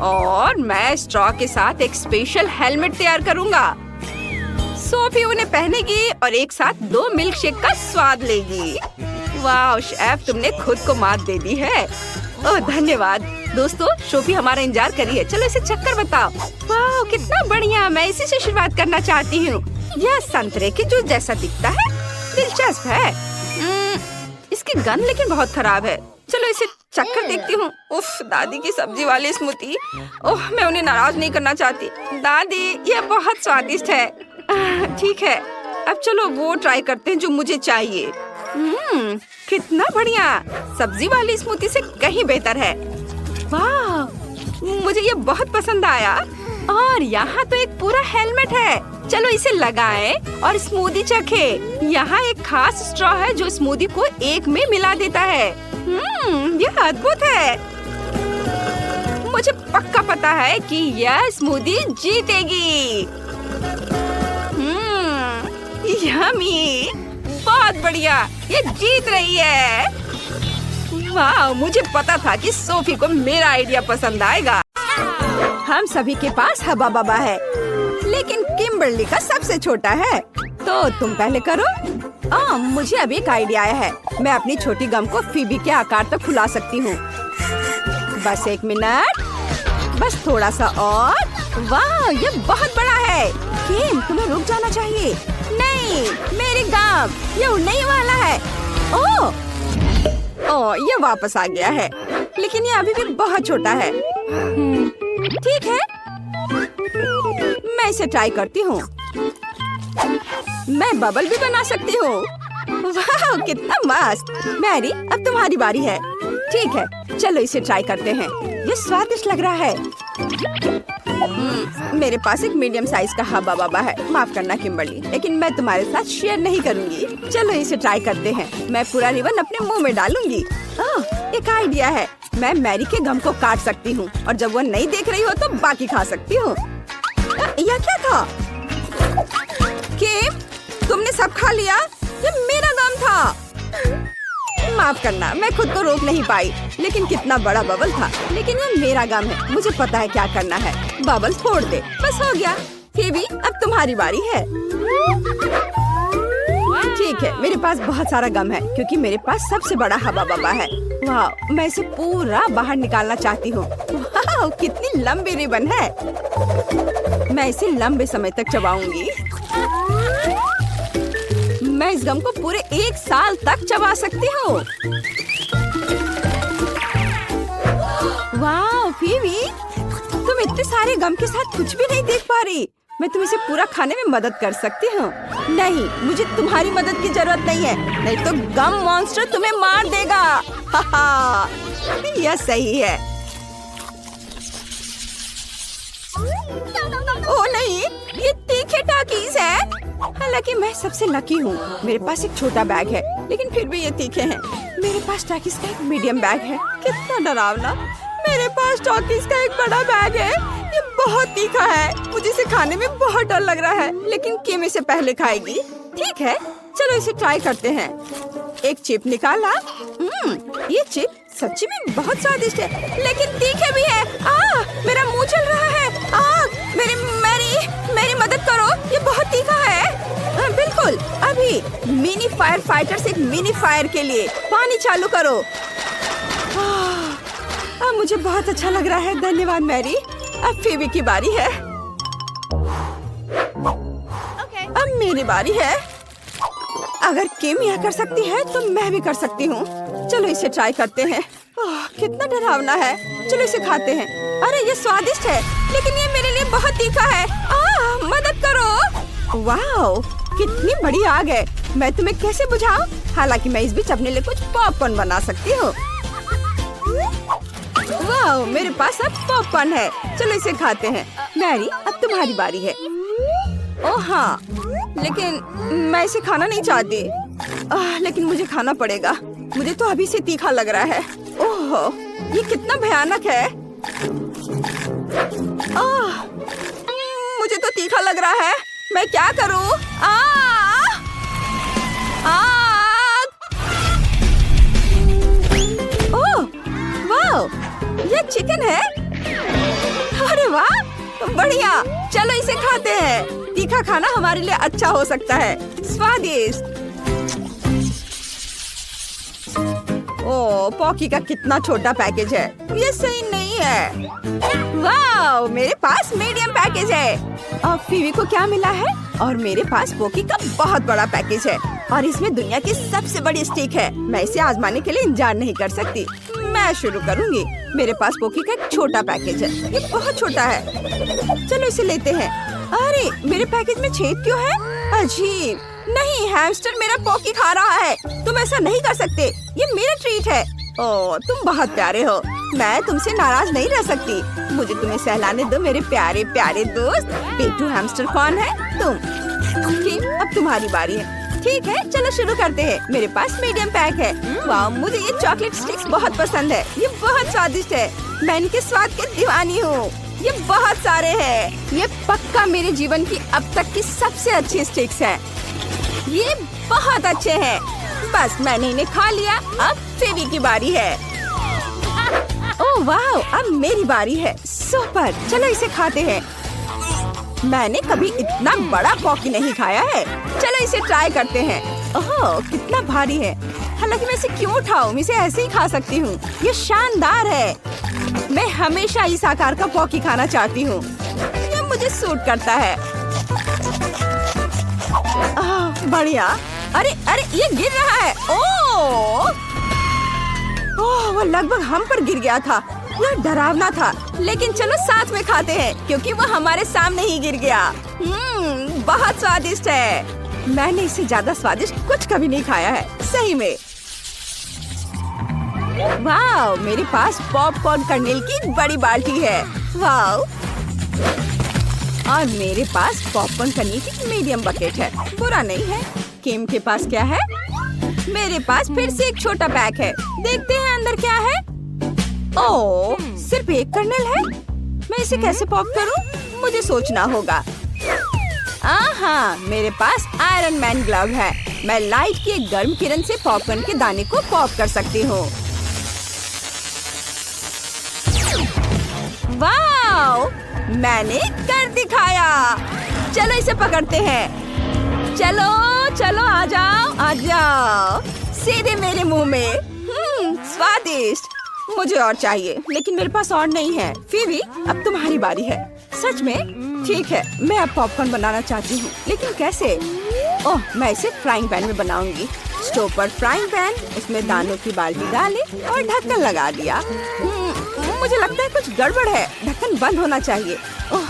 और मैं स्ट्रॉ के साथ एक स्पेशल हेलमेट तैयार करूंगा। सोफी उन्हें पहनेगी और एक साथ 2 मिल्क शेक का स्वाद लेगी। वाह शेफ, तुमने खुद को मात दे दी है। ओह धन्यवाद। दोस्तों, सोफी हमारा इंतजार कर रही है। चलो इसे चक्कर बताओ। वाह कितना बढ़िया। मैं इसी से शुरुआत करना चाहती हूँ। यह संतरे के जूस जैसा दिखता है। दिलचस्प है। इसकी गंध लेकिन बहुत खराब है। चलो इसे चक्कर देखती हूँ। उफ, दादी की सब्जी वाली स्मूदी। ओह, मैं उन्हें नाराज नहीं करना चाहती। दादी, यह बहुत स्वादिष्ट है। ठीक है, अब चलो वो ट्राई करते हैं जो मुझे चाहिए। कितना बढ़िया। सब्जी वाली स्मूदी से कहीं बेहतर है। वाह, मुझे ये बहुत पसंद आया। और यहाँ तो एक पूरा हेलमेट है। चलो इसे लगाएं और स्मूदी चखे। यहाँ एक खास स्ट्रॉ है जो स्मूदी को एक में मिला देता है। यह अद्भुत है। मुझे पक्का पता है कि यह स्मूदी जीतेगी। यम्मी, बहुत बढ़िया। ये जीत रही है। वाह, मुझे पता था कि सोफी को मेरा आइडिया पसंद आएगा। हम सभी के पास हबा बबा है, लेकिन किम्बर्ली का सबसे छोटा है। तो तुम पहले करो। मुझे अभी एक आइडिया आया है। मैं अपनी छोटी गम को फीबी के आकार तक फुला सकती हूँ। बस 1 मिनट। बस थोड़ा सा और। वाह, ये बहुत बड़ा है। किम, तुम्हें रुक जाना चाहिए। नहीं, मेरे गम, ये उड़ने ही वाला है। ओह, ये वापस आ गया है, लेकिन ये अभी भी बहुत छोटा है। ठीक है, मैं इसे ट्राई करती हूँ। मैं बबल भी बना सकती हूँ। वाह, कितना मस्त। मैरी, अब तुम्हारी बारी है। ठीक है, चलो इसे ट्राई करते हैं। ये स्वादिष्ट लग रहा है। मेरे पास एक मीडियम साइज का हब्बा बब्बा है। माफ करना किम्बर्ली, लेकिन मैं तुम्हारे साथ शेयर नहीं करूंगी। चलो इसे ट्राई करते हैं। मैं पूरा रिबन अपने मुंह में डालूंगी। एक आइडिया है। मैं मैरी के गम को काट सकती हूँ और जब वो नहीं देख रही हो तो बाकी खा सकती हूँ। यह क्या था? किम, तुमने सब खा लिया? ये मेरा गम था। माफ करना, मैं खुद को रोक नहीं पाई। लेकिन कितना बड़ा बबल था। लेकिन ये मेरा गम है, मुझे पता है क्या करना है। बबल फोड़ दे, बस हो गया। फेबी, अब तुम्हारी बारी है। ठीक है, मेरे पास बहुत सारा गम है क्योंकि मेरे पास सबसे बड़ा हब्बा बब्बा है। वाह, मैं इसे पूरा बाहर निकालना चाहती हूँ। वाह, कितनी लंबी रिबन है। मैं इसे लंबे समय तक चबाऊंगी। मैं इस गम को पूरे 1 साल तक चबा सकती हूँ। वाह फीवी, तुम इतने सारे गम के साथ कुछ भी नहीं देख पा रही। मैं तुम्हें इसे पूरा खाने में मदद कर सकती हूँ। नहीं, मुझे तुम्हारी मदद की जरूरत नहीं है, नहीं तो गम मॉन्स्टर तुम्हें मार देगा। हाहा, यह सही है। ओह नहीं, ये तीखे टाकीज है। हालांकि मैं सबसे लकी हूँ। मेरे पास एक छोटा बैग है, लेकिन फिर भी ये तीखे हैं। मेरे पास टाकीज का एक मीडियम बैग है। कितना डरावना। मेरे पास टाकीज का एक बड़ा बैग है। ये बहुत तीखा है। मुझे इसे खाने में बहुत डर लग रहा है, लेकिन किम इसे पहले खाएगी। ठीक है, चलो इसे ट्राई करते हैं। एक चिप निकाला। ये चिप सच्ची में बहुत स्वादिष्ट है, लेकिन तीखे भी है। मेरा मुंह चल रहा है। मेरी मदद करो, ये बहुत तीखा है। बिल्कुल, अभी मिनी फायर फाइटर्स एक मिनी फायर के लिए पानी चालू करो। अब मुझे बहुत अच्छा लग रहा है। धन्यवाद मैरी। अब फेबी की बारी है। अब मेरी बारी है। अगर किम यह कर सकती है तो मैं भी कर सकती हूँ। चलो इसे ट्राई करते हैं। कितना डरावना है। चलो इसे खाते हैं। अरे ये स्वादिष्ट है, लेकिन ये मेरे लिए बहुत तीखा है। मदद करो। वाह, कितनी बड़ी आग है। मैं तुम्हें कैसे बुझाऊं? हालांकि मैं इस बीच अपने लिए कुछ पॉपकॉर्न बना सकती हूँ। वाह, मेरे पास अब पॉपकॉर्न है। चलो इसे खाते हैं। मैरी, अब तुम्हारी बारी है। ओह हाँ, लेकिन मैं इसे खाना नहीं चाहती। लेकिन मुझे खाना पड़ेगा। मुझे तो अभी से तीखा लग रहा है। ओह, ये कितना भयानक है। मुझे तो तीखा लग रहा है। मैं क्या करूं? ओह, वाह, ये चिकन है। अरे वाह, बढ़िया। चलो इसे खाते हैं। तीखा खाना हमारे लिए अच्छा हो सकता है। स्वादिष्ट। ओह, पॉकी का कितना छोटा पैकेज है। ये सही नहीं है। वाह, मेरे पास मीडियम पैकेज है। और फीवी को क्या मिला है? और मेरे पास पॉकी का बहुत बड़ा पैकेज है और इसमें दुनिया की सबसे बड़ी स्टिक है। मैं इसे आजमाने के लिए इंतजार नहीं कर सकती। मैं शुरू करूंगी। मेरे पास पॉकी का एक छोटा पैकेज है। ये बहुत छोटा है। चलो इसे लेते हैं। अरे, मेरे पैकेज में छेद क्यों है? अजीब। नहीं, हैमस्टर मेरा पॉकी खा रहा है। तुम ऐसा नहीं कर सकते। ये मेरा ट्रीट है। ओह, तुम बहुत प्यारे हो। मैं तुमसे नाराज नहीं रह सकती। मुझे तुम्हें सहलाने दो मेरे प्यारे प्यारे दोस्त। पेटू हैमस्टर कौन है? तुम। अब तुम्हारी बारी है। ठीक है, चलो शुरू करते हैं। मेरे पास मीडियम पैक है। वाह, मुझे ये चॉकलेट स्टिक्स बहुत पसंद है। ये बहुत स्वादिष्ट है। मैं इनके स्वाद की दीवानी हूँ। ये बहुत सारे हैं। ये पक्का मेरे जीवन की अब तक की सबसे अच्छी स्टिक्स है। ये बहुत अच्छे हैं। बस मैंने इन्हें खा लिया। अब फेबी की बारी है। ओह वाह, अब मेरी बारी है। सुपर, चलो इसे खाते हैं। मैंने कभी इतना बड़ा पॉकी नहीं खाया है। चलो इसे ट्राई करते हैं। ओह, कितना भारी है। हालांकि मैं इसे क्यों उठाऊं? इसे ऐसे ही खा सकती हूँ। ये शानदार है। मैं हमेशा इस आकार का पॉकी खाना चाहती हूँ। ये मुझे सूट करता है। बढ़िया। अरे अरे ये गिर रहा है। ओह, वो लगभग हम पर गिर गया था। यह डरावना था, लेकिन चलो साथ में खाते हैं क्योंकि वो हमारे सामने ही गिर गया। बहुत स्वादिष्ट है। मैंने इससे ज्यादा स्वादिष्ट कुछ कभी नहीं खाया है, सही में। वाह, मेरे पास पॉपकॉर्न कर्नेल की बड़ी बाल्टी है। वाह, और मेरे पास पॉपकॉर्न कर्नेल की मीडियम बकेट है। बुरा नहीं है। किम के पास क्या है? मेरे पास फिर से एक छोटा पैक है। देखते हैं अंदर क्या है। ओह, सिर्फ एक कर्नेल है। मैं इसे कैसे पॉप करूं? मुझे सोचना होगा। हाँ, मेरे पास आयरन मैन ग्लव है। मैं लाइट की एक गर्म किरण से पॉपकॉर्न के दाने को पॉप कर सकती हूँ। वाओ, मैंने कर दिखाया। चलो इसे पकड़ते हैं। चलो चलो, आ जाओ आ जाओ, सीधे मेरे मुंह में। स्वादिष्ट। मुझे और चाहिए, लेकिन मेरे पास और नहीं है। फीवी, अब तुम्हारी बारी है। सच में? ठीक है, मैं अब पॉपकॉर्न बनाना चाहती हूँ, लेकिन कैसे? ओह, मैं इसे फ्राइंग पैन में बनाऊंगी। स्टोव पर फ्राइंग पैन, उसमें दानों की बाल्टी डाली और ढक्कन लगा दिया। मुझे लगता है कुछ गड़बड़ है। ढक्कन बंद होना चाहिए। ओह,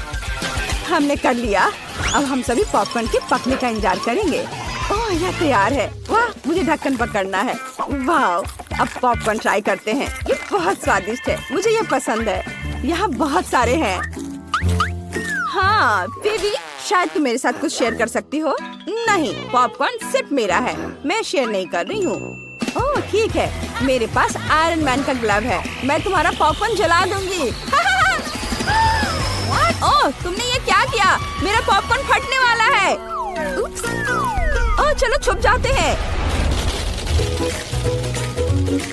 हमने कर लिया। अब हम सभी पॉपकॉर्न के पकने का इंतजार करेंगे। ओह, यह तैयार है। वाह, मुझे ढक्कन पकड़ना है। वाह, अब पॉपकॉर्न ट्राई करते हैं। ये बहुत स्वादिष्ट है, मुझे ये पसंद है। यहाँ बहुत सारे हैं। हाँ, बेबी, शायद तुम मेरे साथ कुछ शेयर कर सकती हो। नहीं, पॉपकॉर्न सिर्फ मेरा है, मैं शेयर नहीं कर रही हूँ। ओह, ठीक है, मेरे पास आयरन मैन का ग्लव है। मैं तुम्हारा पॉपकॉर्न जला दूंगी। ओह, तुमने ये क्या किया? मेरा पॉपकॉर्न फटने वाला है। उप्स। ओह, चलो छुप जाते हैं।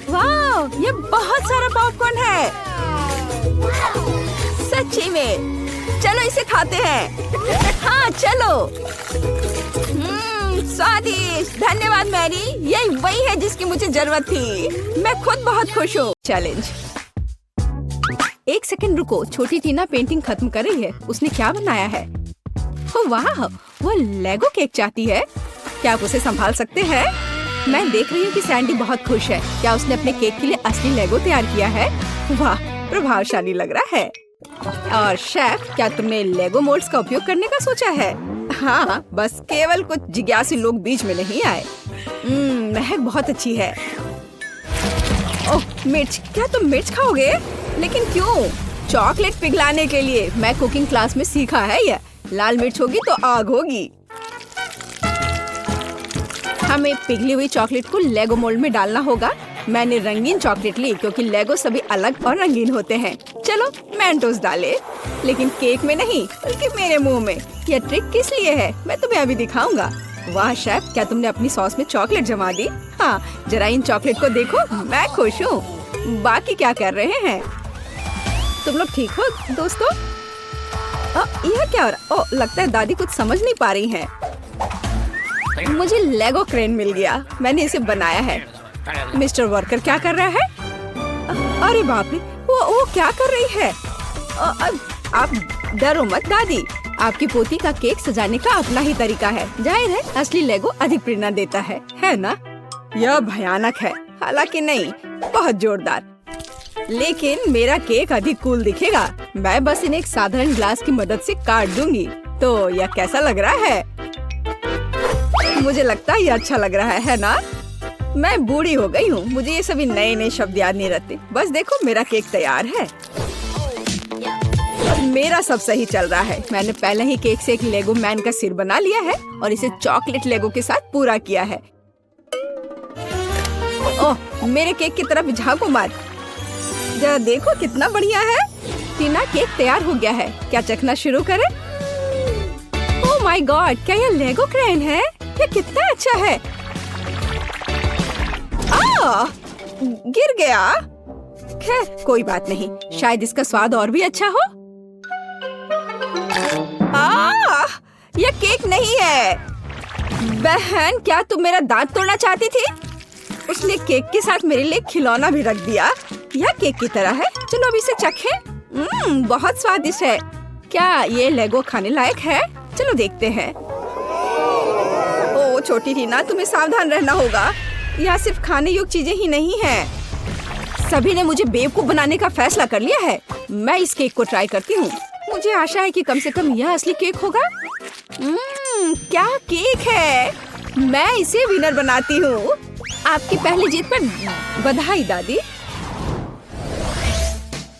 वाह, ये बहुत सारा पॉपकॉर्न है। सच्ची में। चलो इसे खाते हैं। हाँ, चलो। स्वादिष्ट। धन्यवाद मैरी, यही वही है जिसकी मुझे जरूरत थी। मैं खुद बहुत खुश हूँ। चैलेंज। एक सेकंड रुको, छोटी टीना पेंटिंग खत्म कर रही है। उसने क्या बनाया है? ओह वाह, वो लेगो केक चाहती है। क्या आप उसे संभाल सकते हैं? मैं देख रही हूँ कि सैंडी बहुत खुश है। क्या उसने अपने केक के लिए असली लेगो तैयार किया है? वाह, प्रभावशाली लग रहा है। और शेफ, क्या तुमने लेगो मोल्ड्स का उपयोग करने का सोचा है? हाँ, बस केवल कुछ जिज्ञासु लोग बीच में नहीं आए। महक बहुत अच्छी है। ओह, मिर्च। क्या तुम मिर्च खाओगे? लेकिन क्यों? चॉकलेट पिघलाने के लिए। मैं कुकिंग क्लास में सीखा है यह। लाल मिर्च होगी तो आग होगी। हमें पिघली हुई चॉकलेट को लेगो मोल्ड में डालना होगा। मैंने रंगीन चॉकलेट ली क्योंकि लेगो सभी अलग और रंगीन होते हैं। चलो मेंटोस डाले, लेकिन केक में नहीं बल्कि मेरे मुंह में। यह ट्रिक किस लिए है मैं तुम्हें अभी दिखाऊंगा। वाह शेफ, क्या तुमने अपनी सॉस में चॉकलेट जमा दी? हाँ, जरा इन चॉकलेट को देखो, मैं खुश हूँ। बाकी क्या कर रहे हैं तुम लोग? ठीक हो दोस्तों? यह क्या हो रहा? ओह, लगता है दादी कुछ समझ नहीं पा रही हैं। मुझे लेगो क्रेन मिल गया, मैंने इसे बनाया है। मिस्टर वर्कर क्या कर रहा है? अरे बाप रे, वो क्या कर रही है? आप डरो मत दादी, आपकी पोती का केक सजाने का अपना ही तरीका है। जाहिर है असली लेगो अधिक प्रेरणा देता है ना? यह भयानक है, हालांकि नहीं, बहुत जोरदार। लेकिन मेरा केक अधिक कूल दिखेगा। मैं बस इन्हें एक साधारण ग्लास की मदद से काट दूंगी। तो यह कैसा लग रहा है? मुझे लगता है यह अच्छा लग रहा है ना? मैं बूढ़ी हो गई हूँ, मुझे ये सभी नए नए शब्द याद नहीं रहते। बस देखो, मेरा केक तैयार है। मेरा सब सही चल रहा है। मैंने पहले ही केक से एक लेगो मैन का सिर बना लिया है और इसे चॉकलेट लेगो के साथ पूरा किया है। ओह, मेरे केक की तरफ झांको मत, जरा देखो कितना बढ़िया है। टीना, केक तैयार हो गया है, क्या चखना शुरू करें? ओह माय गॉड, क्या यह लेगो क्रेन है? ये कितना अच्छा है। गिर गया। खैर कोई बात नहीं, शायद इसका स्वाद और भी अच्छा हो। यह केक नहीं है। बहन, क्या तुम मेरा दांत तोड़ना चाहती थी? उसने केक के साथ मेरे लिए खिलौना भी रख दिया। यह केक की तरह है, चलो अब इसे चखें। बहुत स्वादिष्ट है। क्या ये लेगो खाने लायक है? चलो देखते हैं। छोटी टीना, तुम्हें सावधान रहना होगा। यहाँ सिर्फ खाने योग्य चीजें ही नहीं हैं। सभी ने मुझे बेवकूफ बनाने का फैसला कर लिया है। मैं इस केक को ट्राई करती हूँ। मुझे आशा है कि कम से कम यह असली केक होगा। क्या केक है! मैं इसे विनर बनाती हूँ। आपकी पहली जीत पर बधाई दादी।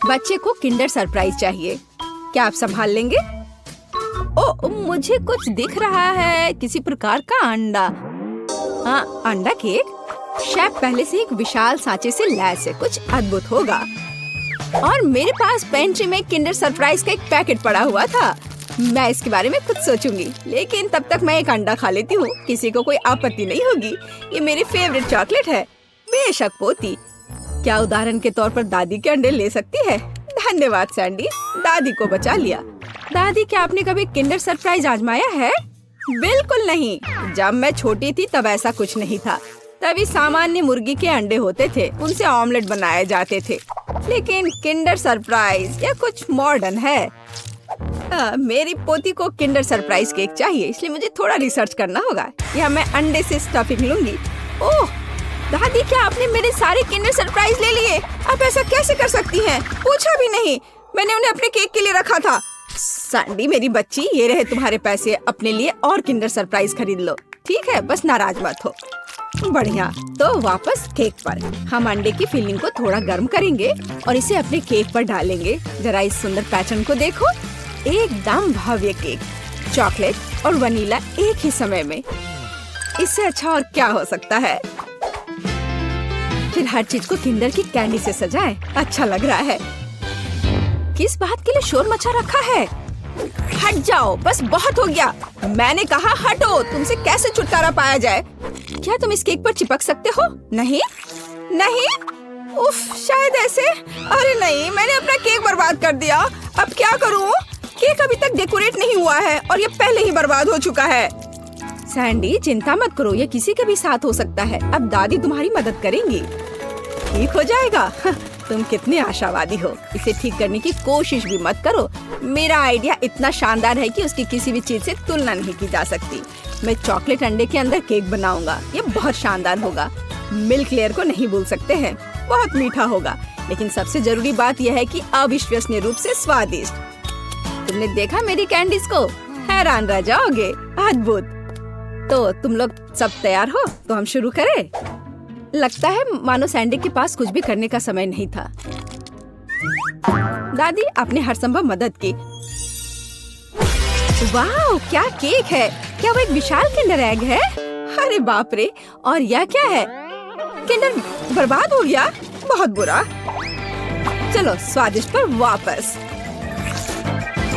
बच्चे को किंडर सरप्राइज चाहिए। क्या आप संभाल लेंगे? ओ, मुझे कुछ दिख रहा है, किसी प्रकार का अंडा। हाँ, अंडा केक। शेफ पहले से एक विशाल सांचे से लैस है, कुछ अद्भुत होगा। और मेरे पास पेंट्री में किंडर सरप्राइज का एक पैकेट पड़ा हुआ था। मैं इसके बारे में कुछ सोचूंगी, लेकिन तब तक मैं एक अंडा खा लेती हूँ। किसी को कोई आपत्ति नहीं होगी। ये मेरी फेवरेट चॉकलेट है। बेशक पोती। क्या उदाहरण के तौर पर दादी के अंडे ले सकती है? धन्यवाद सैंडी, दादी को बचा लिया। दादी, क्या आपने कभी किंडर सरप्राइज आजमाया है? बिल्कुल नहीं। जब मैं छोटी थी तब ऐसा कुछ नहीं था। तभी सामान्य मुर्गी के अंडे होते थे, उनसे ऑमलेट बनाए जाते थे। लेकिन किंडर सरप्राइज या कुछ मॉडर्न है। मेरी पोती को किंडर सरप्राइज केक चाहिए, इसलिए मुझे थोड़ा रिसर्च करना होगा। या मैं अंडे से स्टफिंग लूंगी। ओह दादी, क्या आपने मेरे सारे किंडर सरप्राइज ले लिए? आप ऐसा कैसे कर सकती हैं? पूछा भी नहीं। मैंने उन्हें अपने केक के लिए रखा था। सैंडी मेरी बच्ची, ये रहे तुम्हारे पैसे। अपने लिए और किंडर सरप्राइज खरीद लो। ठीक है, बस नाराज मत हो। बढ़िया। तो वापस केक पर। हम अंडे की फिलिंग को थोड़ा गर्म करेंगे और इसे अपने केक पर डालेंगे। जरा इस सुंदर पैटर्न को देखो। एकदम भव्य केक, चॉकलेट और वनीला एक ही समय में। इससे अच्छा और क्या हो सकता है? फिर हर चीज को किंडर की कैंडी से सजाएं। अच्छा लग रहा है। किस बात के लिए शोर मचा रखा है? हट जाओ, बस बहुत हो गया। मैंने कहा हटो। तुमसे कैसे छुटकारा पाया जाए? क्या तुम इस केक पर चिपक सकते हो? नहीं नहीं। उफ, शायद ऐसे। अरे नहीं, मैंने अपना केक बर्बाद कर दिया। अब क्या करूं? केक अभी तक डेकोरेट नहीं हुआ है और ये पहले ही बर्बाद हो चुका है। सैंडी, चिंता मत करो, ये किसी के भी साथ हो सकता है। अब दादी तुम्हारी मदद करेंगी। ठीक हो जाएगा। तुम कितने आशावादी हो। इसे ठीक करने की कोशिश भी मत करो। मेरा आइडिया इतना शानदार है कि उसकी किसी भी चीज से तुलना नहीं की जा सकती। मैं चॉकलेट अंडे के अंदर केक बनाऊंगा। ये बहुत शानदार होगा। मिल्क लेयर को नहीं भूल सकते हैं। बहुत मीठा होगा, लेकिन सबसे जरूरी बात यह है कि अविश्वसनीय रूप से स्वादिष्ट। तुमने देखा मेरी कैंडीज को? हैरान रह जाओगे। अद्भुत। तो तुम लोग सब तैयार हो? तो हम शुरू करें। लगता है मानो सैंडी के पास कुछ भी करने का समय नहीं था। दादी, आपने हर संभव मदद की। वाह, क्या केक है! क्या वो एक विशाल किंडर एग है? अरे बाप रे! और यह क्या है? किंडर बर्बाद हो गया। बहुत बुरा। चलो स्वादिष्ट पर वापस।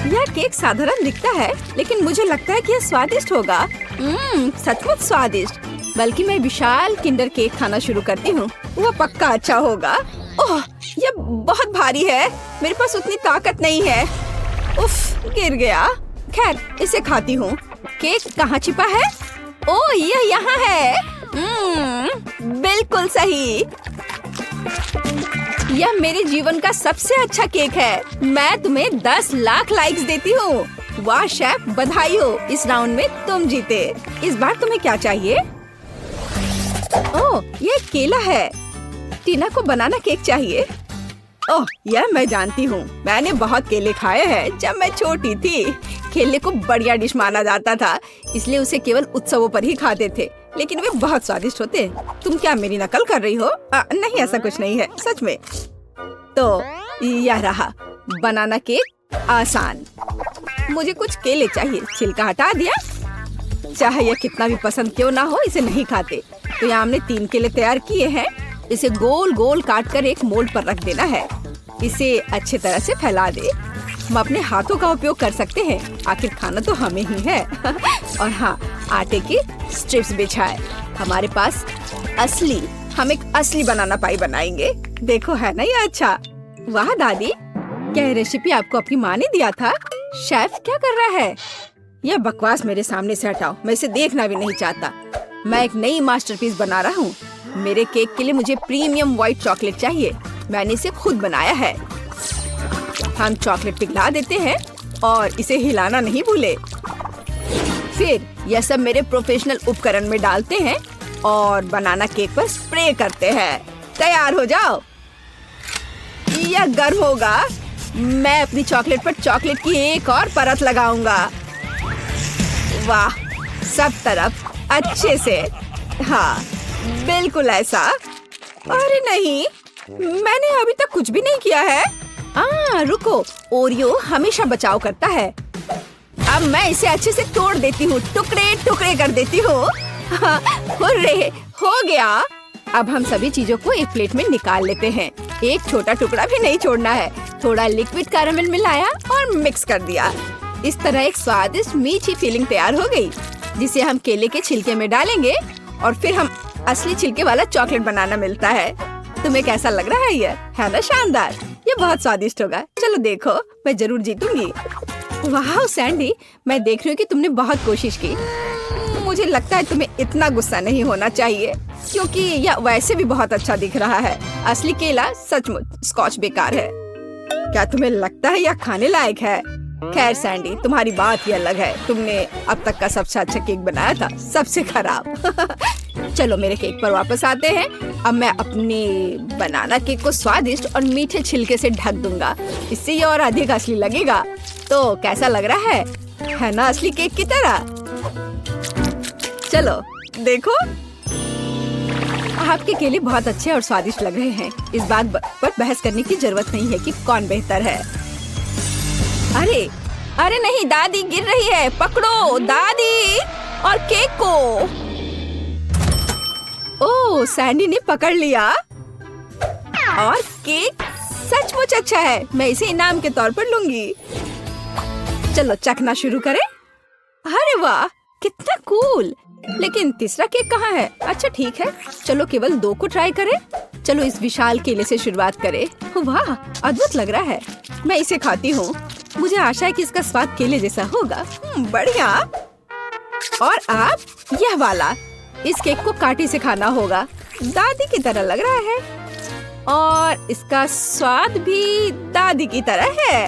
यह केक साधारण दिखता है, लेकिन मुझे लगता है कि यह स्वादिष्ट होगा। सचमुच स्वादिष्ट। बल्कि मैं विशाल किंडर केक खाना शुरू करती हूँ। वह पक्का अच्छा होगा। ओह, यह बहुत भारी है। मेरे पास उतनी ताकत नहीं है। उफ, गिर गया। खैर, इसे खाती हूँ। केक कहाँ छिपा है? ओह, यह यहाँ है। बिल्कुल सही। यह मेरे जीवन का सबसे अच्छा केक है। मैं तुम्हें 10 लाख लाइक्स देती हूँ। वाह शेफ, बधाई हो। इस राउंड में तुम जीते। इस बार तुम्हें क्या चाहिए? ओह, ये केला है। टीना को बनाना केक चाहिए। ओह, यह मैं जानती हूँ। मैंने बहुत केले खाए हैं जब मैं छोटी थी। केले को बढ़िया डिश माना जाता था, इसलिए उसे केवल उत्सवों पर ही खाते थे। लेकिन वे बहुत स्वादिष्ट होते। तुम क्या मेरी नकल कर रही हो? नहीं, ऐसा कुछ नहीं है, सच में। तो यह रहा बनाना केक। आसान। मुझे कुछ केले चाहिए। छिलका हटा दिया। चाहे यह कितना भी पसंद क्यों ना हो, इसे नहीं खाते। तो यहाँ हमने 3 केले तैयार किए हैं। इसे गोल गोल काट कर एक मोल्ड पर रख देना है। इसे अच्छी तरह से फैला दे। हम अपने हाथों का उपयोग कर सकते हैं, आखिर खाना तो हमें ही है। और हाँ, आटे की स्ट्रिप्स बिछाए। हमारे पास हम एक असली बनाना पाई बनाएंगे। देखो, है ना ये अच्छा? वाह दादी, क्या ये रेसिपी आपको अपनी माँ ने दिया था? शेफ क्या कर रहा है? यह बकवास मेरे सामने से हटाओ। मैं इसे देखना भी नहीं चाहता। मैं एक नई मास्टरपीस बना रहा हूँ। मेरे केक के लिए मुझे प्रीमियम व्हाइट चॉकलेट चाहिए। मैंने इसे खुद बनाया है। हम चॉकलेट पिघला देते हैं और इसे हिलाना नहीं भूले। फिर यह सब मेरे प्रोफेशनल उपकरण में डालते हैं और बनाना केक पर स्प्रे करते हैं। तैयार हो जाओ। यह गर्म होगा। मैं अपनी चॉकलेट पर चॉकलेट की एक और परत लगाऊंगा। वाह, सब तरफ अच्छे से। हाँ, बिल्कुल ऐसा। अरे नहीं, मैंने अभी तक कुछ भी नहीं किया है। रुको, ओरियो हमेशा बचाव करता है। अब मैं इसे अच्छे से तोड़ देती हूँ, टुकड़े टुकड़े कर देती हूँ। हुर्रे, हो गया। अब हम सभी चीजों को एक प्लेट में निकाल लेते हैं। एक छोटा टुकड़ा भी नहीं छोड़ना है। थोड़ा लिक्विड कैरामेल मिलाया और मिक्स कर दिया। इस तरह एक स्वादिष्ट मीठी फीलिंग तैयार हो गई, जिसे हम केले के छिलके में डालेंगे और फिर हम असली छिलके वाला चॉकलेट बनाना मिलता है। तुम्हें कैसा लग रहा है? ये है ना शानदार? ये बहुत स्वादिष्ट होगा। चलो देखो, मैं जरूर जीतूंगी। वाह सैंडी, मैं देख रही हूँ कि तुमने बहुत कोशिश की। मुझे लगता है तुम्हें इतना गुस्सा नहीं होना चाहिए, क्योंकि यह वैसे भी बहुत अच्छा दिख रहा है। असली केला सचमुच स्कॉच बेकार है। क्या तुम्हें लगता है यह खाने लायक है? खैर सैंडी, तुम्हारी बात ही अलग है। तुमने अब तक का सबसे अच्छा केक बनाया था, सबसे खराब। चलो मेरे केक पर वापस आते हैं। अब मैं अपनी बनाना केक को स्वादिष्ट और मीठे छिलके से ढक दूंगा। इससे ये और अधिक असली लगेगा। तो कैसा लग रहा है ना असली केक की तरह? चलो देखो, आपके केले बहुत अच्छे और स्वादिष्ट लग रहे हैं। इस बात पर बहस करने की जरूरत नहीं है कि कौन बेहतर है। अरे नहीं, दादी गिर रही है। पकड़ो दादी और केक को। ओह, सैंडी ने पकड़ लिया और केक सचमुच अच्छा है। मैं इसे इनाम के तौर पर लूंगी। चलो चखना शुरू करें। अरे वाह, कितना कूल। लेकिन तीसरा केक कहाँ है? अच्छा ठीक है, चलो केवल 2 को ट्राई करें। चलो इस विशाल केले से शुरुआत करें। वाह, अद्भुत लग रहा है। मैं इसे खाती हूँ। मुझे आशा है कि इसका स्वाद केले जैसा होगा। बढ़िया। और आप यह वाला, इस केक को कांटे से खाना होगा। दादी की तरह लग रहा है और इसका स्वाद भी दादी की तरह है।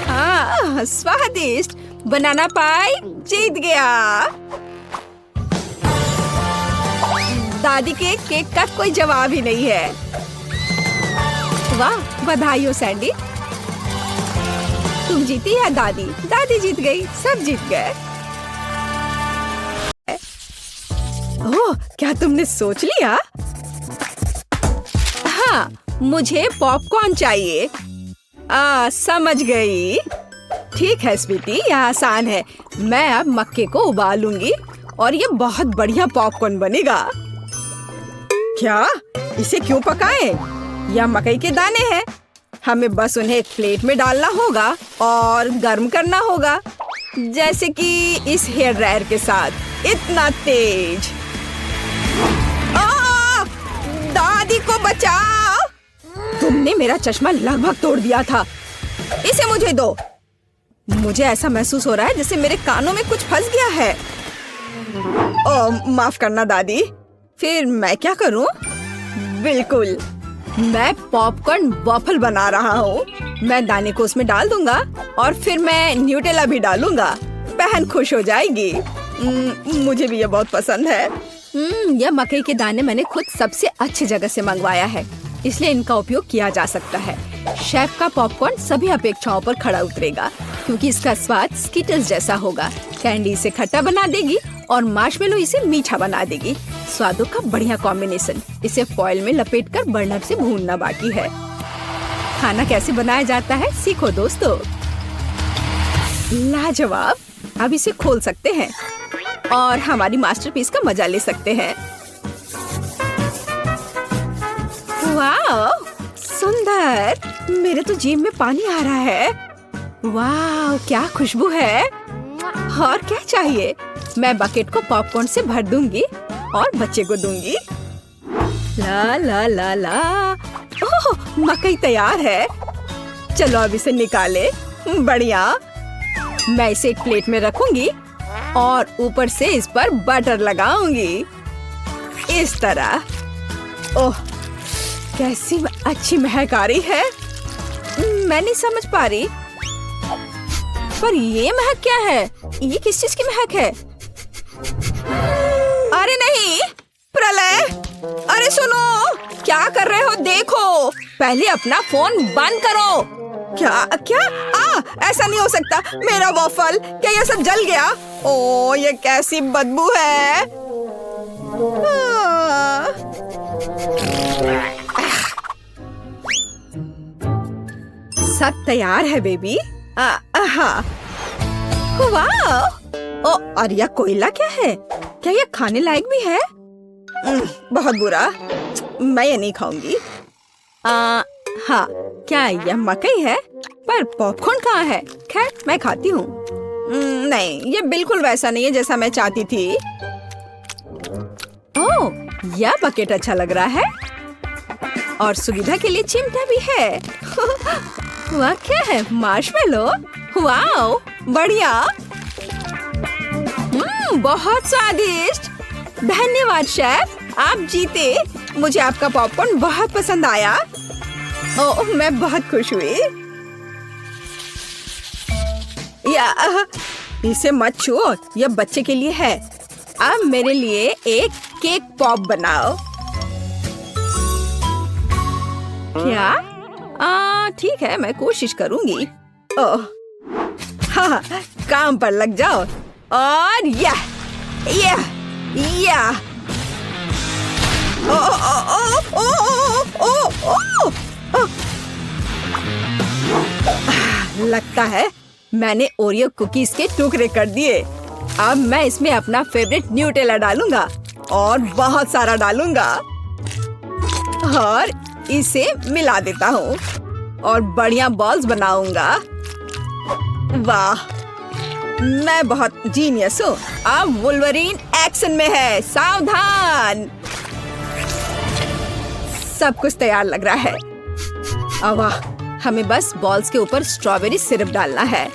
हाँ, स्वादिष्ट। बनाना पाई जीत गया। दादी के केक का कोई जवाब ही नहीं है। वाह, बधाई हो सैंडी। तुम जीती या दादी? दादी जीत गई, सब जीत गए। ओह, क्या तुमने सोच लिया? हाँ, मुझे पॉपकॉर्न चाहिए। समझ गई। ठीक है स्वीटी, यह आसान है। मैं अब मक्के को उबालूंगी और ये बहुत बढ़िया पॉपकॉर्न बनेगा। क्या? इसे क्यों पकाएं? यह मकई के दाने हैं। हमें बस उन्हें एक प्लेट में डालना होगा और गर्म करना होगा, जैसे कि इस हेयर ड्रायर के साथ। इतना तेज। दादी को बचाओ! तुमने मेरा चश्मा लगभग तोड़ दिया था। इसे मुझे दो। मुझे ऐसा महसूस हो रहा है जैसे मेरे कानों में कुछ फंस गया है। माफ करना दादी। फिर मैं क्या करूं? बिल्कुल, मैं पॉपकॉर्न वॉफल बना रहा हूँ। मैं दाने को उसमें डाल दूंगा और फिर मैं न्यूटेला भी डालूंगा। बहन खुश हो जाएगी। मुझे भी ये बहुत पसंद है। यह मकई के दाने मैंने खुद सबसे अच्छी जगह से मंगवाया है, इसलिए इनका उपयोग किया जा सकता है। शेफ का पॉपकॉर्न सभी अपेक्षाओं पर खड़ा उतरेगा, क्योंकि इसका स्वाद स्किटल्स जैसा होगा। कैंडी इसे खट्टा बना देगी और मार्शमेलो इसे मीठा बना देगी। स्वादों का बढ़िया कॉम्बिनेशन। इसे फॉइल में लपेटकर बर्नर से भूनना बाकी है। खाना कैसे बनाया जाता है सीखो दोस्तों। लाजवाब। अब इसे खोल सकते हैं और हमारी मास्टरपीस का मजा ले सकते हैं। वाह, सुंदर। मेरे तो जीभ में पानी आ रहा है। वाह, क्या खुशबू है। और क्या चाहिए? मैं बकेट को पॉपकॉर्न से भर दूंगी और बच्चे को दूंगी। ला ला ला ला। ओह, मकई तैयार है। चलो अब इसे निकाले। बढ़िया। मैं इसे एक प्लेट में रखूंगी और ऊपर से इस पर बटर लगाऊंगी, इस तरह। ओह, कैसी अच्छी महक आ रही है। मैं नहीं समझ पा रही। पर ये महक क्या है? ये किस चीज की महक है? अरे नहीं, प्रलय, अरे सुनो, क्या कर रहे हो? देखो, पहले अपना फोन बंद करो। क्या क्या? ऐसा नहीं हो सकता। मेरा वॉफल, क्या ये सब जल गया? ओ, ये कैसी बदबू है। सब तैयार है बेबी। हाँ। वाह! ओ, और यह कोयला क्या है? क्या यह खाने लायक भी है? बहुत बुरा, मैं ये नहीं खाऊंगी। हाँ, क्या यह मकई है? पर पॉपकॉर्न कहाँ है? खैर, मैं खाती हूँ। नहीं, ये बिल्कुल वैसा नहीं है जैसा मैं चाहती थी। ओह, यह बकेट अच्छा लग रहा है और सुविधा के लिए चिमटा भी है। वह क्या है? मार्शमेलो? वाओ, बढ़िया। बहुत स्वादिष्ट। धन्यवाद शेफ, आप जीते। मुझे आपका पॉपकॉर्न बहुत पसंद आया। ओह, मैं बहुत खुश हुई। इसे मत छुओ, यह बच्चे के लिए है। अब मेरे लिए एक केक पॉप बनाओ। क्या? ठीक है, मैं कोशिश करूंगी। ओह, हाँ, काम पर लग जाओ। और या ओ ओ ओ ओ ओ ओ ओ। लगता है मैंने ओरियो कुकीज के टुकड़े कर दिए। अब मैं इसमें अपना फेवरेट न्यूटेला डालूंगा और बहुत सारा डालूंगा और इसे मिला देता हूँ और बढ़िया बॉल्स बनाऊंगा। वाह, मैं बहुत जीनियस हूँ। अब वुल्वरीन एक्शन में है, सावधान। सब कुछ तैयार लग रहा है। वाह, हमें बस बॉल्स के ऊपर स्ट्रॉबेरी सिरप डालना है।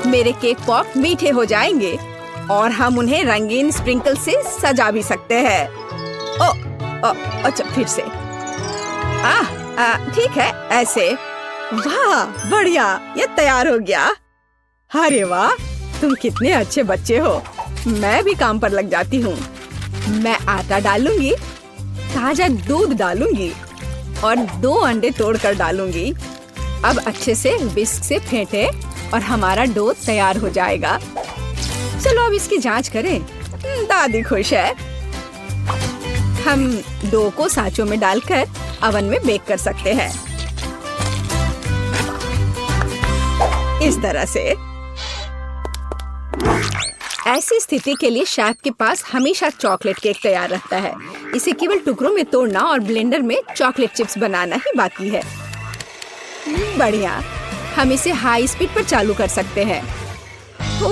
मेरे केक पॉप मीठे हो जाएंगे और हम उन्हें रंगीन स्प्रिंकल से सजा भी सकते हैं। अच्छा, फिर से। ठीक है, ऐसे। वाह, बढ़िया, ये तैयार हो गया। अरे वाह, तुम कितने अच्छे बच्चे हो। मैं भी काम पर लग जाती हूँ। मैं आटा डालूंगी, ताजा दूध डालूंगी और 2 अंडे तोड़कर डालूंगी। अब अच्छे से विस्क से फेंटे और हमारा डो तैयार हो जाएगा। चलो अब इसकी जांच करें। दादी खुश है। हम डो को सांचों में डालकर अवन में बेक कर सकते हैं, इस तरह से। ऐसी स्थिति के लिए शेफ के पास हमेशा चॉकलेट केक तैयार रहता है। इसे केवल टुकड़ों में तोड़ना और ब्लेंडर में चॉकलेट चिप्स बनाना ही बाकी है। बढ़िया, हम इसे हाई स्पीड पर चालू कर सकते हैं।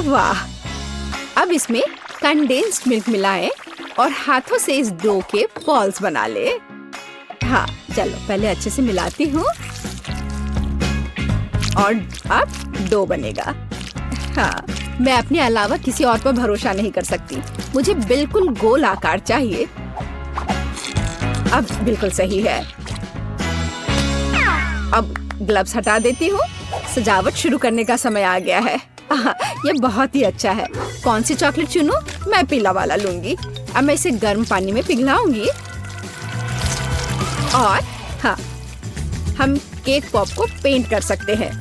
वाह, अब इसमें कंडेंस्ड मिल्क मिलाएं और हाथों से इस डो के बॉल्स बना ले। हाँ, चलो पहले अच्छे से मिलाती हूँ और अब डो बनेगा। हाँ, मैं अपने अलावा किसी और पर भरोसा नहीं कर सकती। मुझे बिल्कुल गोल आकार चाहिए। अब बिल्कुल सही है। अब ग्लव्स हटा देती हूँ। सजावट शुरू करने का समय आ गया है। ये बहुत ही अच्छा है। कौन सी चॉकलेट चुनूं? मैं पीला वाला लूंगी। अब मैं इसे गर्म पानी में पिघलाऊंगी और हाँ, हम केक पॉप को पेंट कर सकते हैं।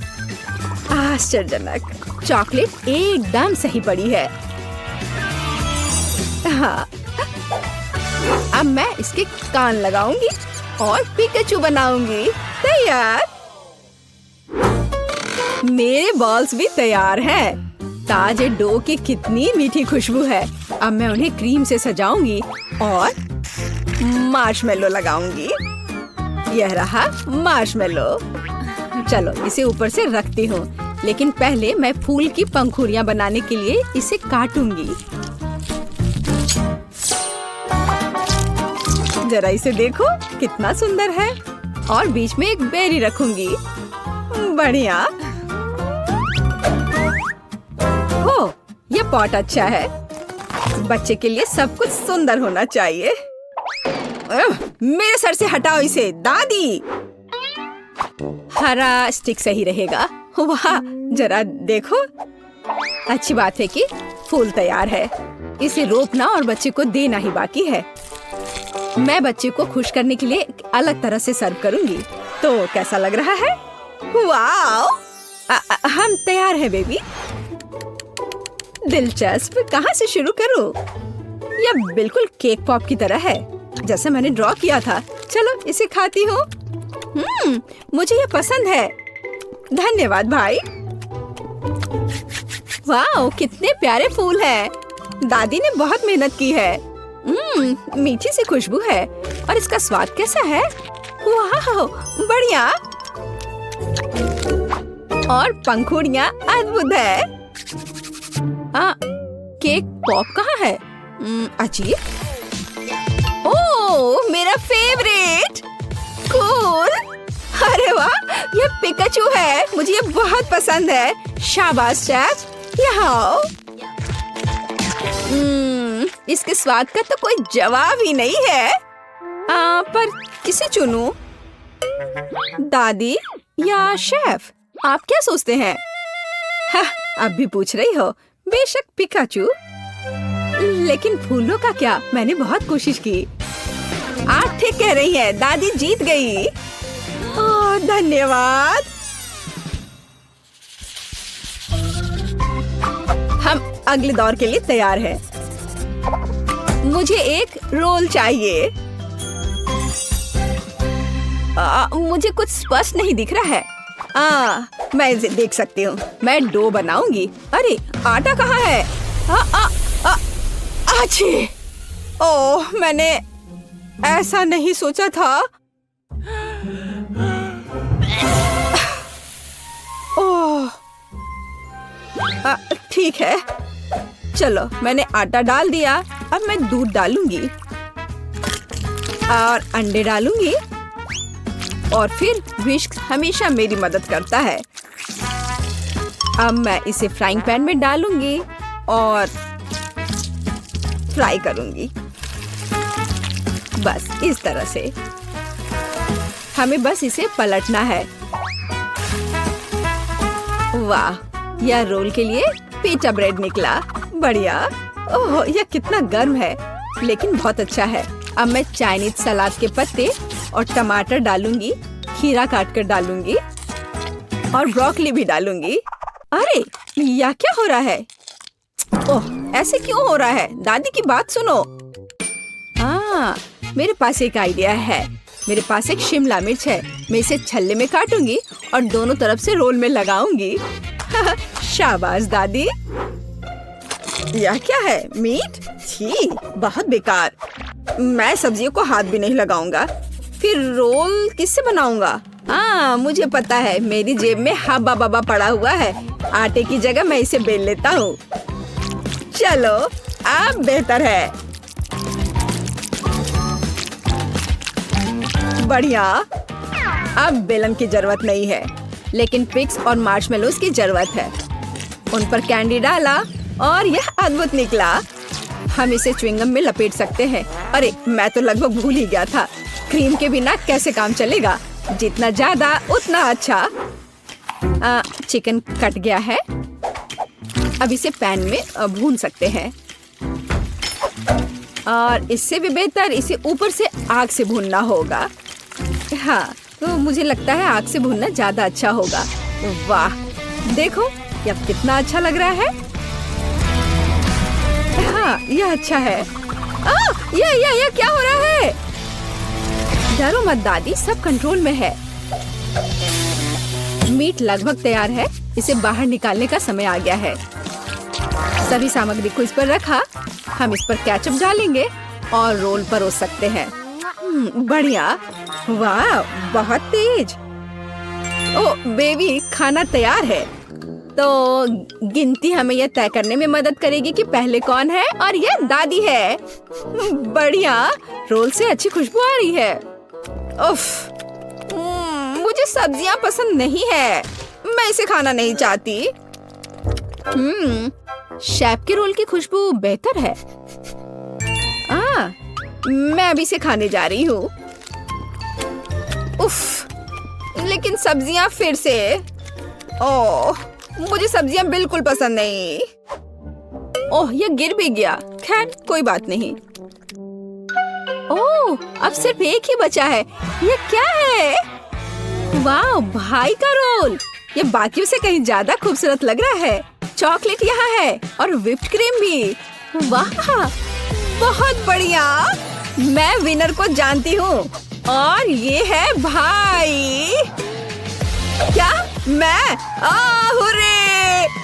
आश्चर्यजनक, चॉकलेट एकदम सही पड़ी है। हाँ, अब मैं इसके कान लगाऊंगी और पिकाचू बनाऊंगी। तैयार। मेरे बॉल्स भी तैयार हैं। ताजे डो की कितनी मीठी खुशबू है। अब मैं उन्हें क्रीम से सजाऊंगी और मार्शमेलो लगाऊंगी। यह रहा मार्शमेलो। चलो इसे ऊपर से रखती हूँ, लेकिन पहले मैं फूल की पंखुड़ियाँ बनाने के लिए इसे काटूंगी। जरा इसे देखो, कितना सुंदर है। और बीच में एक बेरी रखूंगी। बढ़िया। हो, ये पॉट अच्छा है। बच्चे के लिए सब कुछ सुंदर होना चाहिए। मेरे सर से हटाओ इसे, दादी। हरा स्टिक सही रहेगा। वाह, जरा देखो। अच्छी बात है कि फूल तैयार है। इसे रोपना और बच्चे को देना ही बाकी है। मैं बच्चे को खुश करने के लिए एक अलग तरह से सर्व करूंगी। तो कैसा लग रहा है? वाह, हम तैयार है बेबी। दिलचस्प, कहाँ से शुरू करूं? यह बिल्कुल केक पॉप की तरह है, जैसे मैंने ड्रॉ किया था। चलो इसे खाती हूँ। मुझे ये पसंद है। धन्यवाद भाई। वाह, कितने प्यारे फूल हैं। दादी ने बहुत मेहनत की है। मीठी सी खुशबू है और इसका स्वाद कैसा है? वाह, बढ़िया। और पंखुड़ियाँ अद्भुत है। केक पॉप कहाँ है? अजीब। ओह, मेरा फेवरेट। कूल। अरे वाह, ये पिकाचू है। मुझे ये बहुत पसंद है। शाबाश शेफ, यहाँ आओ। इसके स्वाद का तो कोई जवाब ही नहीं है। पर किसे चुनूं? दादी या शेफ? आप क्या सोचते हैं? अब भी पूछ रही हो? बेशक पिकाचू। लेकिन फूलों का क्या? मैंने बहुत कोशिश की। आप ठीक कह रही हैं, दादी जीत गई। धन्यवाद। हम अगले दौर के लिए तैयार हैं। मुझे एक रोल चाहिए। मुझे कुछ स्पष्ट नहीं दिख रहा है। मैं इसे देख सकती हूँ। मैं डो बनाऊंगी। अरे आटा कहाँ है? अच्छी। ओह, मैंने ऐसा नहीं सोचा था। ओह, ठीक है। चलो, मैंने आटा डाल दिया। अब मैं दूध डालूंगी और अंडे डालूंगी। और फिर विस्क हमेशा मेरी मदद करता है। अब मैं इसे फ्राइंग पैन में डालूंगी और फ्राई करूंगी। बस इस तरह से। हमें बस इसे पलटना है। वाह, यह रोल के लिए पीटा ब्रेड निकला। बढ़िया। ओह, यह कितना गर्म है, लेकिन बहुत अच्छा है। अब मैं चाइनीज सलाद के पत्ते और टमाटर डालूंगी। खीरा काट कर डालूंगी और ब्रोकली भी डालूंगी। अरे, यह क्या हो रहा है? ओह, ऐसे क्यों हो रहा है? दादी की बात सुनो। मेरे पास एक आइडिया है। मेरे पास एक शिमला मिर्च है। मैं इसे छल्ले में काटूंगी और दोनों तरफ से रोल में लगाऊंगी। शाबाश दादी। यह क्या है? मीट? छी, बहुत बेकार। मैं सब्जियों को हाथ भी नहीं लगाऊंगा। फिर रोल किससे बनाऊंगा? मुझे पता है। मेरी जेब में हब्बा बब्बा पड़ा हुआ है। आटे की जगह मैं इसे बेल लेता हूँ। चलो, अब बेहतर है। बढ़िया। अब बेलन की जरूरत नहीं है, लेकिन पिग्स और मार्शमेलोज की जरूरत है। उन पर कैंडी डाला और यह अद्भुत निकला। हम इसे च्युइंगम में लपेट सकते हैं। अरे, मैं तो लगभग भूल ही गया था। क्रीम के बिना कैसे काम चलेगा? जितना ज्यादा उतना अच्छा। चिकन कट गया है। अब इसे पैन में भून सकते हैं। और इससे भी बेहतर इसे ऊपर से आग से भूनना होगा। हाँ, तो मुझे लगता है आग से भूनना ज्यादा अच्छा होगा। वाह, देखो यह कितना अच्छा लग रहा है। हाँ, यह अच्छा है। यह क्या हो रहा है? डरो मत दादी, सब कंट्रोल में है। मीट लगभग तैयार है। इसे बाहर निकालने का समय आ गया है। सभी सामग्री को इस पर रखा। हम इस पर केचप डालेंगे और रोल परोस सकते हैं। बढ़िया। वाह, बहुत तेज। ओह बेबी, खाना तैयार है। तो गिनती हमें यह तय करने में मदद करेगी कि पहले कौन है, और यह दादी है। बढ़िया। रोल से अच्छी खुशबू आ रही है। उफ, मुझे सब्जियां पसंद नहीं है। मैं इसे खाना नहीं चाहती। शेफ के रोल की खुशबू बेहतर है। मैं अभी इसे खाने जा रही हूँ। उफ, लेकिन सब्जियां फिर से। ओह, मुझे सब्जियां बिल्कुल पसंद नहीं। ओह, ये गिर भी गया। खैर, कोई बात नहीं। ओह, अब सिर्फ एक ही बचा है। ये क्या है? वाह, भाई का रोल। ये बाकियों से कहीं ज्यादा खूबसूरत लग रहा है। चॉकलेट यहाँ है और व्हिप्ड क्रीम भी। वाह, बहुत बढ़िया। मैं विनर को जानती हूँ और ये है भाई। क्या? मैं? हुर्रे!